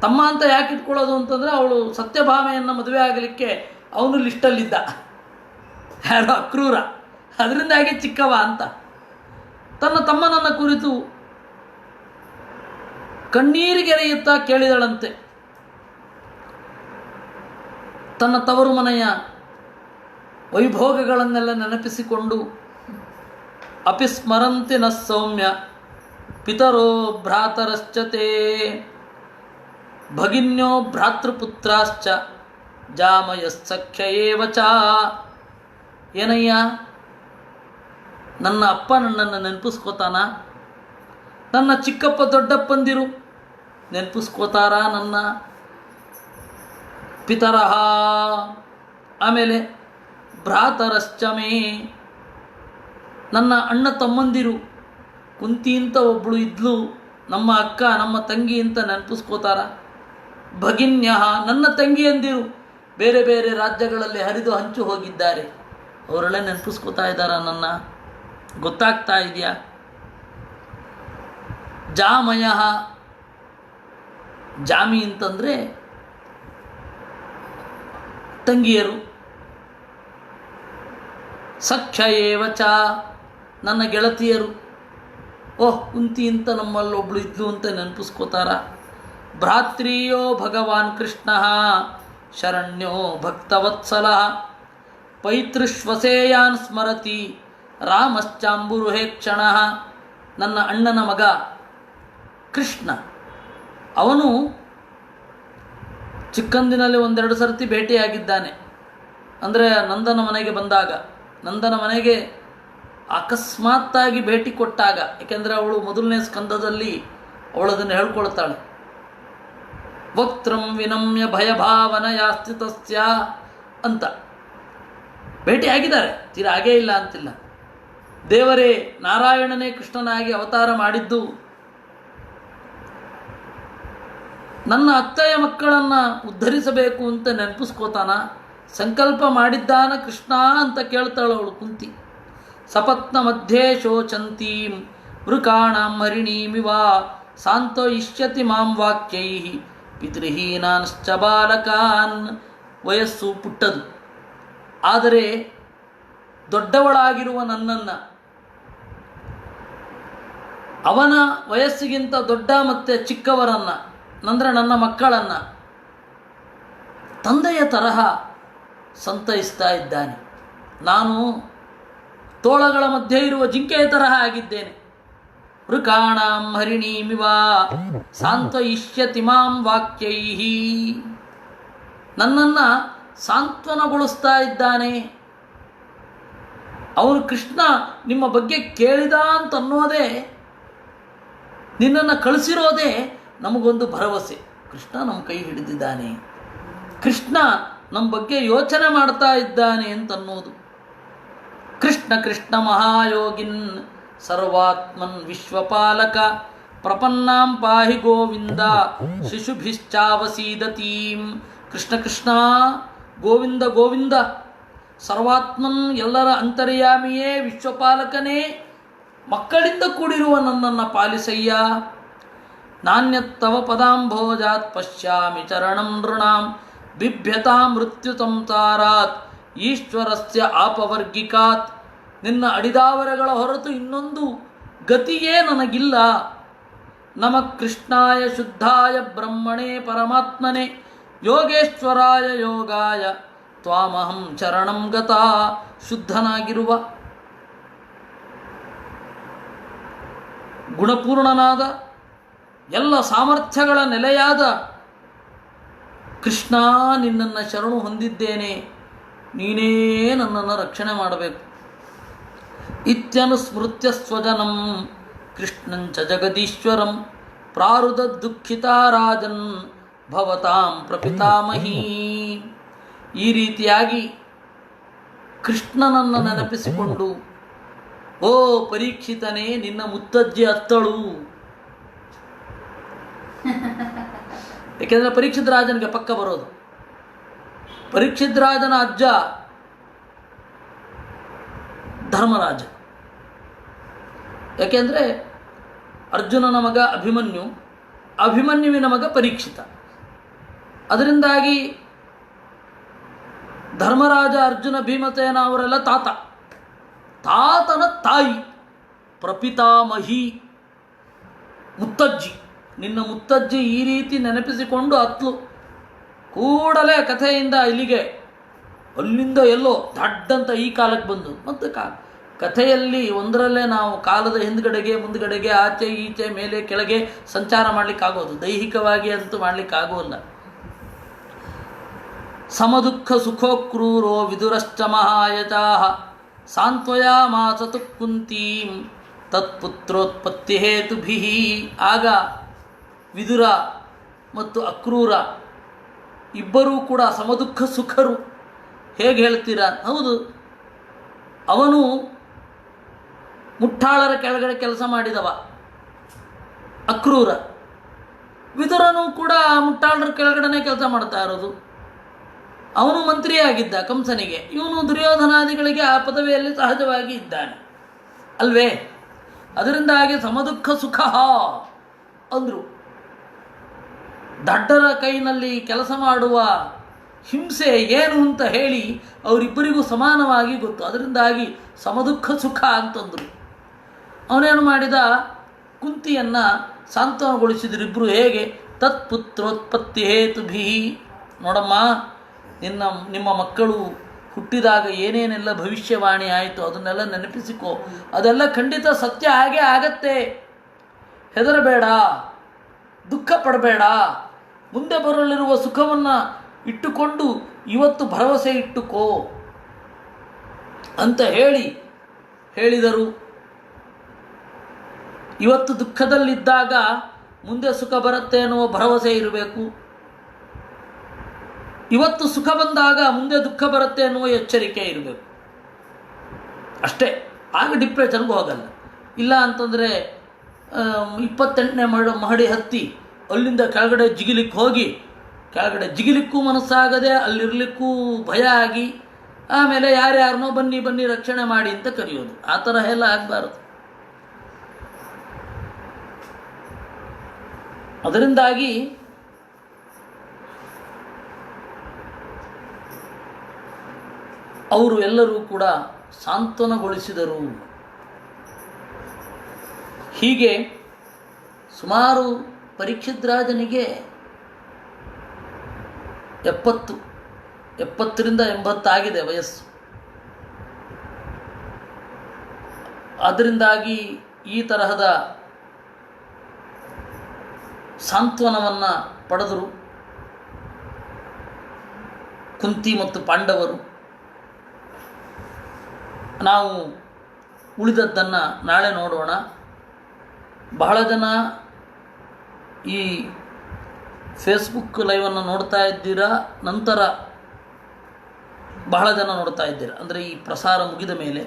ತಮ್ಮ ಅಂತ ಯಾಕೆ ಇಟ್ಕೊಳ್ಳೋದು ಅಂತಂದರೆ, ಅವಳು ಸತ್ಯಭಾಮೆಯನ್ನು ಮದುವೆ ಆಗಲಿಕ್ಕೆ ಅವನು ಲಿಸ್ಟಲ್ಲಿದ್ದ, ಯಾರೋ ಅಕ್ರೂರ, ಅದರಿಂದಾಗಿ ಚಿಕ್ಕವ ಅಂತ. ತನ್ನ ತಮ್ಮನನ್ನು ಕುರಿತು ಕಣ್ಣೀರಿಗೆರೆಯುತ್ತಾ ಕೇಳಿದಳಂತೆ. ತನ್ನ ತವರು ಮನೆಯ ವೈಭೋಗಗಳನ್ನೆಲ್ಲ ನೆನಪಿಸಿಕೊಂಡು, ಅಪಿ ಸ್ಮರಂತಿ ನ ಸೌಮ್ಯ ಪಿತರೋ ಭ್ರಾತರಶ್ಚತೆ ಭಗಿನ್ಯೋ ಭ್ರಾತೃಪುತ್ರಾಶ್ಚ ಜಾಮಯಸ್ಸಖ್ಯ ಏವ ಚ. ಏನಯ್ಯ, ನನ್ನ ಅಪ್ಪ ನನ್ನನ್ನು ನೆನಪಿಸ್ಕೋತಾನ? ನನ್ನ ಚಿಕ್ಕಪ್ಪ ದೊಡ್ಡಪ್ಪಂದಿರು ನೆನಪಿಸ್ಕೋತಾರ ನನ್ನ? ಪಿತರಹ, ಆಮೇಲೆ ಭ್ರಾತರಶ್ಚಮೇ, ನನ್ನ ಅಣ್ಣ ತಮ್ಮಂದಿರು, ಕುಂತಿ ಅಂತ ಒಬ್ಬಳು ಇದ್ಲು, ನಮ್ಮ ಅಕ್ಕ, ನಮ್ಮ ತಂಗಿ ಅಂತ ನೆನಪಿಸ್ಕೋತಾರ? ಭಗಿನ್ಯ, ನನ್ನ ತಂಗಿಯಂದಿರು ಬೇರೆ ಬೇರೆ ರಾಜ್ಯಗಳಲ್ಲಿ ಹರಿದು ಹಂಚು ಹೋಗಿದ್ದಾರೆ, ಅವರೆಲ್ಲ ನೆನಪಿಸ್ಕೋತಾ ಇದ್ದಾರ ನನ್ನ? ಗೊತ್ತಾಗ್ತಾ ಇದೆಯಾ? ಜಾಮಯ, ಜಾಮಿ ಅಂತಂದರೆ ತಂಗಿಯರು. ಸಖ್ಯ ಏವ ಚ, ನನ್ನ ಗೆಳತಿಯರು. ಓಹ್, ಕುಂತಿ ಅಂತ ನಮ್ಮಲ್ಲೊಬ್ಳು ಇದ್ಲು ಅಂತ ನೆನಪಿಸ್ಕೋತಾರ? ಭ್ರಾತ್ರಿಯೋ ಭಗವಾನ್ ಕೃಷ್ಣ ಶರಣ್ಯೋ ಭಕ್ತವತ್ಸಲ ಪೈತೃಶ್ವಸೇಯಾನ್ ಸ್ಮರತಿ ರಾಮಶ್ಚಾಂಬುರುಹೇ ಕ್ಷಣ. ನನ್ನ ಅಣ್ಣನ ಮಗ ಕೃಷ್ಣ, ಅವನು ಚಿಕ್ಕಂದಿನಲ್ಲಿ ಒಂದೆರಡು ಸರ್ತಿ ಭೇಟಿಯಾಗಿದ್ದಾನೆ. ಅಂದರೆ ನಂದನ ಮನೆಗೆ ಬಂದಾಗ, ನಂದನ ಮನೆಗೆ ಅಕಸ್ಮಾತ್ತಾಗಿ ಭೇಟಿ ಕೊಟ್ಟಾಗ, ಏಕೆಂದರೆ ಅವಳು ಮೊದಲನೇ ಸ್ಕಂದದಲ್ಲಿ ಅವಳದನ್ನು ಹೇಳ್ಕೊಳ್ತಾಳೆ. ವಕ್ತ್ರಂ ವಿನಮ್ಯ ಭಯಭಾವನಯಾ ಸ್ಥಿತಸ್ಯ ಅಂತ ಭೇಟಿಯಾಗಿದ್ದಾರೆ, ತೀರ ಹಾಗೇ ಇಲ್ಲ ಅಂತಿಲ್ಲ. ದೇವರೇ, ನಾರಾಯಣನೇ ಕೃಷ್ಣನಾಗಿ ಅವತಾರ ಮಾಡಿದ್ದು ನನ್ನ ಅತ್ತೆಯ ಮಕ್ಕಳನ್ನು ಉದ್ಧರಿಸಬೇಕು ಅಂತ ನೆನಪಿಸ್ಕೋತಾನ? ಸಂಕಲ್ಪ ಮಾಡಿದ್ದಾನ ಕೃಷ್ಣ ಅಂತ ಕೇಳ್ತಾಳವಳು ಕುಂತಿ. ಸಪತ್ನ ಮಧ್ಯೆ ಶೋಚಂತೀಂ ವೃಕಾಣಾಂ ಹರಿಣೀಮಿವ ಸಾಂತೋ ಇಷ್ಯತಿ ಮಾಂ ವಾಕ್ಯೈ ಪಿತೃಹೀನಾಂಶ್ಚ ಬಾಲಕಾನ್. ವಯಸ್ಸು ಪುಟ್ಟದು, ಆದರೆ ದೊಡ್ಡವಳಾಗಿರುವ ನನ್ನನ್ನು, ಅವನ ವಯಸ್ಸಿಗಿಂತ ದೊಡ್ಡ ಮತ್ತು ಚಿಕ್ಕವರನ್ನು, ಅಂದರೆ ನನ್ನ ಮಕ್ಕಳನ್ನು ತಂದೆಯ ತರಹ ಸಂತೈಸ್ತಾ ಇದ್ದಾನೆ. ನಾನು ತೋಳಗಳ ಮಧ್ಯೆ ಇರುವ ಜಿಂಕೆಯ ತರಹ ಆಗಿದ್ದೇನೆ. ವೃಕಾಣಾಂ ಹರಿಣೀಮಿವ ಸಾಂತ್ವಯಿಷ್ಯತಿ ಮಾಂ ವಾಕ್ಯೈಹಿ. ನನ್ನನ್ನು ಸಾಂತ್ವನಗೊಳಿಸ್ತಾ ಇದ್ದಾನೆ. ಅವನು ಕೃಷ್ಣ ನಿಮ್ಮ ಬಗ್ಗೆ ಕೇಳಿದ ಅಂತನ್ನೋದೇ, ನಿನ್ನನ್ನು ಕಳಿಸಿರೋದೇ ನಮಗೊಂದು ಭರವಸೆ. ಕೃಷ್ಣ ನಮ್ಮ ಕೈ ಹಿಡಿದಿದ್ದಾನೆ, ಕೃಷ್ಣ ನಮ್ಮ ಬಗ್ಗೆ ಯೋಚನೆ ಮಾಡ್ತಾ ಇದ್ದಾನೆ ಅಂತನ್ನೋದು. ಕೃಷ್ಣ ಕೃಷ್ಣ ಮಹಾಯೋಗಿನ್ ಸರ್ವಾತ್ಮನ್ ವಿಶ್ವಪಾಲಕ ಪ್ರಪನ್ನಾಂ ಪಾಹಿ ಗೋವಿಂದ ಶಿಶುಭಿಶ್ಚಾವಸೀದತೀಂ. ಕೃಷ್ಣ ಕೃಷ್ಣ, ಗೋವಿಂದ ಗೋವಿಂದ, ಸರ್ವಾತ್ಮನ್ ಎಲ್ಲರ ಅಂತರ್ಯಾಮಿಯೇ, ವಿಶ್ವಪಾಲಕನೇ, ಮಕ್ಕಳಿಂದ ಕೂಡಿರುವ ನನ್ನನ್ನು ಪಾಲಿಸಯ್ಯ. ನಾಣ್ಯತ್ತವ ಪದಾಂಭೋಜಾತ್ ಪಶ್ಯಾಮಿ ಚರಣಂ ನೃಣಾಂ ಬಿಭ್ಯತಾ ಮೃತ್ಯು ಸಂಸಾರಾತ್ ಈಶ್ವರಸ್ಯ ಆಪವರ್ಗಿಕಾತ್. ನಿನ್ನ ಅಡಿದಾವರಗಳ ಹೊರತು ಇನ್ನೊಂದು ಗತಿಯೇ ನನಗಿಲ್ಲ. ನಮಃ ಕೃಷ್ಣಾಯ ಶುದ್ಧಾಯ ಬ್ರಹ್ಮಣೇ ಪರಮಾತ್ಮನೇ ಯೋಗೇಶ್ವರಾಯ ಯೋಗಾಯ ತ್ವಾಮಹಂ ಚರಣಂ ಗತಾ. ಶುದ್ಧನಾಗಿರುವ, ಗುಣಪೂರ್ಣನಾದ, ಎಲ್ಲ ಸಾಮರ್ಥ್ಯಗಳ ನೆಲೆಯಾದ ಕೃಷ್ಣ, ನಿನ್ನನ್ನು ಶರಣು ಹೊಂದಿದ್ದೇನೆ, ನೀನೇ ನನ್ನನ್ನು ರಕ್ಷಣೆ ಮಾಡಬೇಕು. ಇತ್ಯನುಸ್ಮೃತ್ಯ ಸ್ವಜನಂ ಕೃಷ್ಣಂಚ ಜಗದೀಶ್ವರಂ ಪ್ರಾರುದ ದುಃಖಿತ ರಾಜನ್ ಭವತಾಂ ಪ್ರಪಿತಾಮಹೀ. ಈ ರೀತಿಯಾಗಿ ಕೃಷ್ಣನನ್ನು ನೆನಪಿಸಿಕೊಂಡು, ಓ ಪರೀಕ್ಷಿತನೇ, ನಿನ್ನ ಮುತ್ತಜ್ಜಿ ಅತ್ತಳು. ಏಕೆಂದರೆ ಪರೀಕ್ಷಿತ ರಾಜನಿಗೆ ಪಕ್ಕ ಬರೋದು. ಪರೀಕ್ಷಿತ ರಾಜನ ಅಜ್ಜ ಧರ್ಮರಾಜ. ಯಾಕೆಂದರೆ ಅರ್ಜುನನ ಮಗ ಅಭಿಮನ್ಯು, ಅಭಿಮನ್ಯುವಿನ ಮಗ ಪರೀಕ್ಷಿತ. ಅದರಿಂದಾಗಿ ಧರ್ಮರಾಜ, ಅರ್ಜುನ, ಭೀಮಸೇನ ಅವರೆಲ್ಲ ತಾತನ ತಾಯಿ ಪ್ರಪಿತಾಮಹಿ, ಮುತ್ತಜ್ಜಿ. ನಿನ್ನ ಮುತ್ತಜ್ಜಿ ಈ ರೀತಿ ನೆನಪಿಸಿಕೊಂಡು ಅತ್ಲು. ಕೂಡಲೇ ಕಥೆಯಿಂದ ಇಲ್ಲಿಗೆ, ಅಲ್ಲಿಂದ ಎಲ್ಲೋ ದಡ್ಡಂತ ಈ ಕಾಲಕ್ಕೆ ಬಂದು, ಮತ್ತು ಕಥೆಯಲ್ಲಿ ಒಂದರಲ್ಲೇ ನಾವು ಕಾಲದ ಹಿಂದ್ಗಡೆಗೆ ಮುಂದ್ಗಡೆಗೆ ಆಚೆ ಈಚೆ ಮೇಲೆ ಕೆಳಗೆ ಸಂಚಾರ ಮಾಡಲಿಕ್ಕಾಗೋದು, ದೈಹಿಕವಾಗಿ ಅಂತೂ ಮಾಡಲಿಕ್ಕಾಗೋಲ್ಲ. ಸಮದುಃಖ ಸುಖೋಕ್ರೂರೋ ವಿದುರಶ್ಚ ಮಹಾಯಚಾಹ ಸಾಂತ್ವಯಾಮಾಸತು ಕುಂತೀಂ ತತ್ಪುತ್ರೋತ್ಪತ್ತಿ ಹೇತುಭಿ. ಆಗ ವಿದುರ ಮತ್ತು ಅಕ್ರೂರ ಇಬ್ಬರೂ ಕೂಡ ಸಮದುಃಖ ಸುಖರು. ಹೇಗೆ ಹೇಳ್ತೀರಾ? ಹೌದು, ಅವನು ಮುಟ್ಟಾಳರ ಕೆಳಗಡೆ ಕೆಲಸ ಮಾಡಿದವ ಅಕ್ರೂರ. ವಿದುರನು ಕೂಡ ಮುಟ್ಟಾಳರ ಕೆಳಗಡೆನೇ ಕೆಲಸ ಮಾಡ್ತಾ ಇರೋದು. ಅವನು ಮಂತ್ರಿಯಾಗಿದ್ದ ಕಂಸನಿಗೆ, ಇವನು ದುರ್ಯೋಧನಾದಿಗಳಿಗೆ ಆ ಪದವಿಯಲ್ಲಿ ಸಹಜವಾಗಿ ಇದ್ದಾನೆ ಅಲ್ವೇ? ಅದರಿಂದಾಗಿ ಸಮದುಃಖ ಸುಖ ಅಂದರು. ದಡ್ಡರ ಕೈನಲ್ಲಿ ಕೆಲಸ ಮಾಡುವ ಹಿಂಸೆ ಏನು ಅಂತ ಹೇಳಿ ಅವರಿಬ್ಬರಿಗೂ ಸಮಾನವಾಗಿ ಗೊತ್ತು. ಅದರಿಂದಾಗಿ ಸಮದುಃಖ ಸುಖ ಅಂತಂದರು. ಅವನೇನು ಮಾಡಿದ, ಕುಂತಿಯನ್ನು ಸಾಂತ್ವನಗೊಳಿಸಿದ್ರಿಬ್ಬರು. ಹೇಗೆ? ತತ್ಪುತ್ರೋತ್ಪತ್ತಿ ಹೇತುಭಿ. ನೋಡಮ್ಮ, ನಿಮ್ಮ ಮಕ್ಕಳು ಹುಟ್ಟಿದಾಗ ಏನೇನೆಲ್ಲ ಭವಿಷ್ಯವಾಣಿ ಆಯಿತು ಅದನ್ನೆಲ್ಲ ನೆನಪಿಸಿಕೋ. ಅದೆಲ್ಲ ಖಂಡಿತ ಸತ್ಯ ಹಾಗೆ ಆಗತ್ತೆ. ಹೆದರಬೇಡ, ದುಃಖ ಪಡಬೇಡ. ಮುಂದೆ ಬರಲಿರುವ ಸುಖವನ್ನು ಇಟ್ಟುಕೊಂಡು ಇವತ್ತು ಭರವಸೆ ಇಟ್ಟುಕೋ ಅಂತ ಹೇಳಿದರು. ಇವತ್ತು ದುಃಖದಲ್ಲಿದ್ದಾಗ ಮುಂದೆ ಸುಖ ಬರುತ್ತೆ ಅನ್ನುವ ಭರವಸೆ ಇರಬೇಕು. ಇವತ್ತು ಸುಖ ಬಂದಾಗ ಮುಂದೆ ದುಃಖ ಬರುತ್ತೆ ಅನ್ನುವ ಎಚ್ಚರಿಕೆ ಇರಬೇಕು. ಅಷ್ಟೇ. ಆಗ ಡಿಪ್ರೆಷನ್ಗೂ ಹೋಗಲ್ಲ. ಇಲ್ಲ ಅಂತಂದರೆ 28ನೇ ಮಹಡಿ ಹತ್ತಿ ಅಲ್ಲಿಂದ ಕೆಳಗಡೆ ಜಿಗಿಲಿಕ್ಕೆ ಹೋಗಿ, ಕೆಳಗಡೆ ಜಿಗಿಲಿಕ್ಕೂ ಮನಸ್ಸಾಗದೆ ಅಲ್ಲಿರಲಿಕ್ಕೂ ಭಯ ಆಗಿ, ಆಮೇಲೆ ಯಾರ್ಯಾರನೋ ಬನ್ನಿ ರಕ್ಷಣೆ ಮಾಡಿ ಅಂತ ಕರೆಯೋದು. ಆ ಥರ ಎಲ್ಲ ಆಗಬಾರದು. ಅದರಿಂದಾಗಿ ಅವರು ಎಲ್ಲರೂ ಕೂಡ ಸಾಂತ್ವನಗೊಳಿಸಿದರು. ಹೀಗೆ ಸುಮಾರು ಪರೀಕ್ಷಿತ್ ರಾಜನಿಗೆ 70 70ರಿಂದ 80 ಆಗಿದೆ ವಯಸ್ಸು. ಅದರಿಂದಾಗಿ ಈ ತರಹದ ಸಾಂತ್ವನವನ್ನು ಪಡೆದರು ಕುಂತಿ ಮತ್ತು ಪಾಂಡವರು. ನಾವು ಉಳಿದದ್ದನ್ನು ನಾಳೆ ನೋಡೋಣ. ಬಹಳ ಜನ ಈ ಫೇಸ್ಬುಕ್ ಲೈವನ್ನು ನೋಡ್ತಾ ಇದ್ದೀರಾ, ನಂತರ ಬಹಳ ಜನ ನೋಡ್ತಾ ಇದ್ದೀರಾ. ಅಂದರೆ ಈ ಪ್ರಸಾರ ಮುಗಿದ ಮೇಲೆ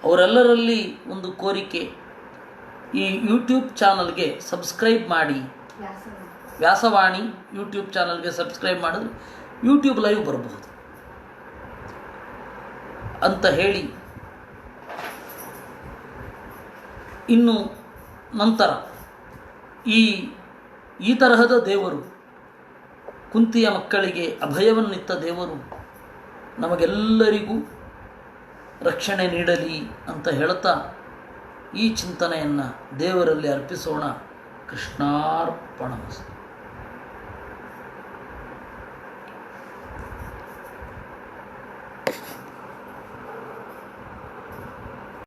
ಅವರೆಲ್ಲರಲ್ಲಿ ಒಂದು ಕೋರಿಕೆ, ಈ ಯೂಟ್ಯೂಬ್ ಚಾನಲ್ಗೆ ಸಬ್ಸ್ಕ್ರೈಬ್ ಮಾಡಿ. ವ್ಯಾಸವಾಣಿ ಯೂಟ್ಯೂಬ್ ಚಾನಲ್ಗೆ ಸಬ್ಸ್ಕ್ರೈಬ್ ಮಾಡಿದ್ರೆ ಯೂಟ್ಯೂಬ್ ಲೈವ್ ಬರಬಹುದು ಅಂತ ಹೇಳಿ, ಇನ್ನು ನಂತರ ಈ ತರಹದ ದೇವರು, ಕುಂತಿಯ ಮಕ್ಕಳಿಗೆ ಅಭಯವನ್ನಿತ್ತ ದೇವರು ನಮಗೆಲ್ಲರಿಗೂ ರಕ್ಷಣೆ ನೀಡಲಿ ಅಂತ ಹೇಳ್ತಾ ಈ ಚಿಂತನೆಯನ್ನು ದೇವರಲ್ಲಿ ಅರ್ಪಿಸೋಣ. ಕೃಷ್ಣಾರ್ಪಣಮಸ್ತು.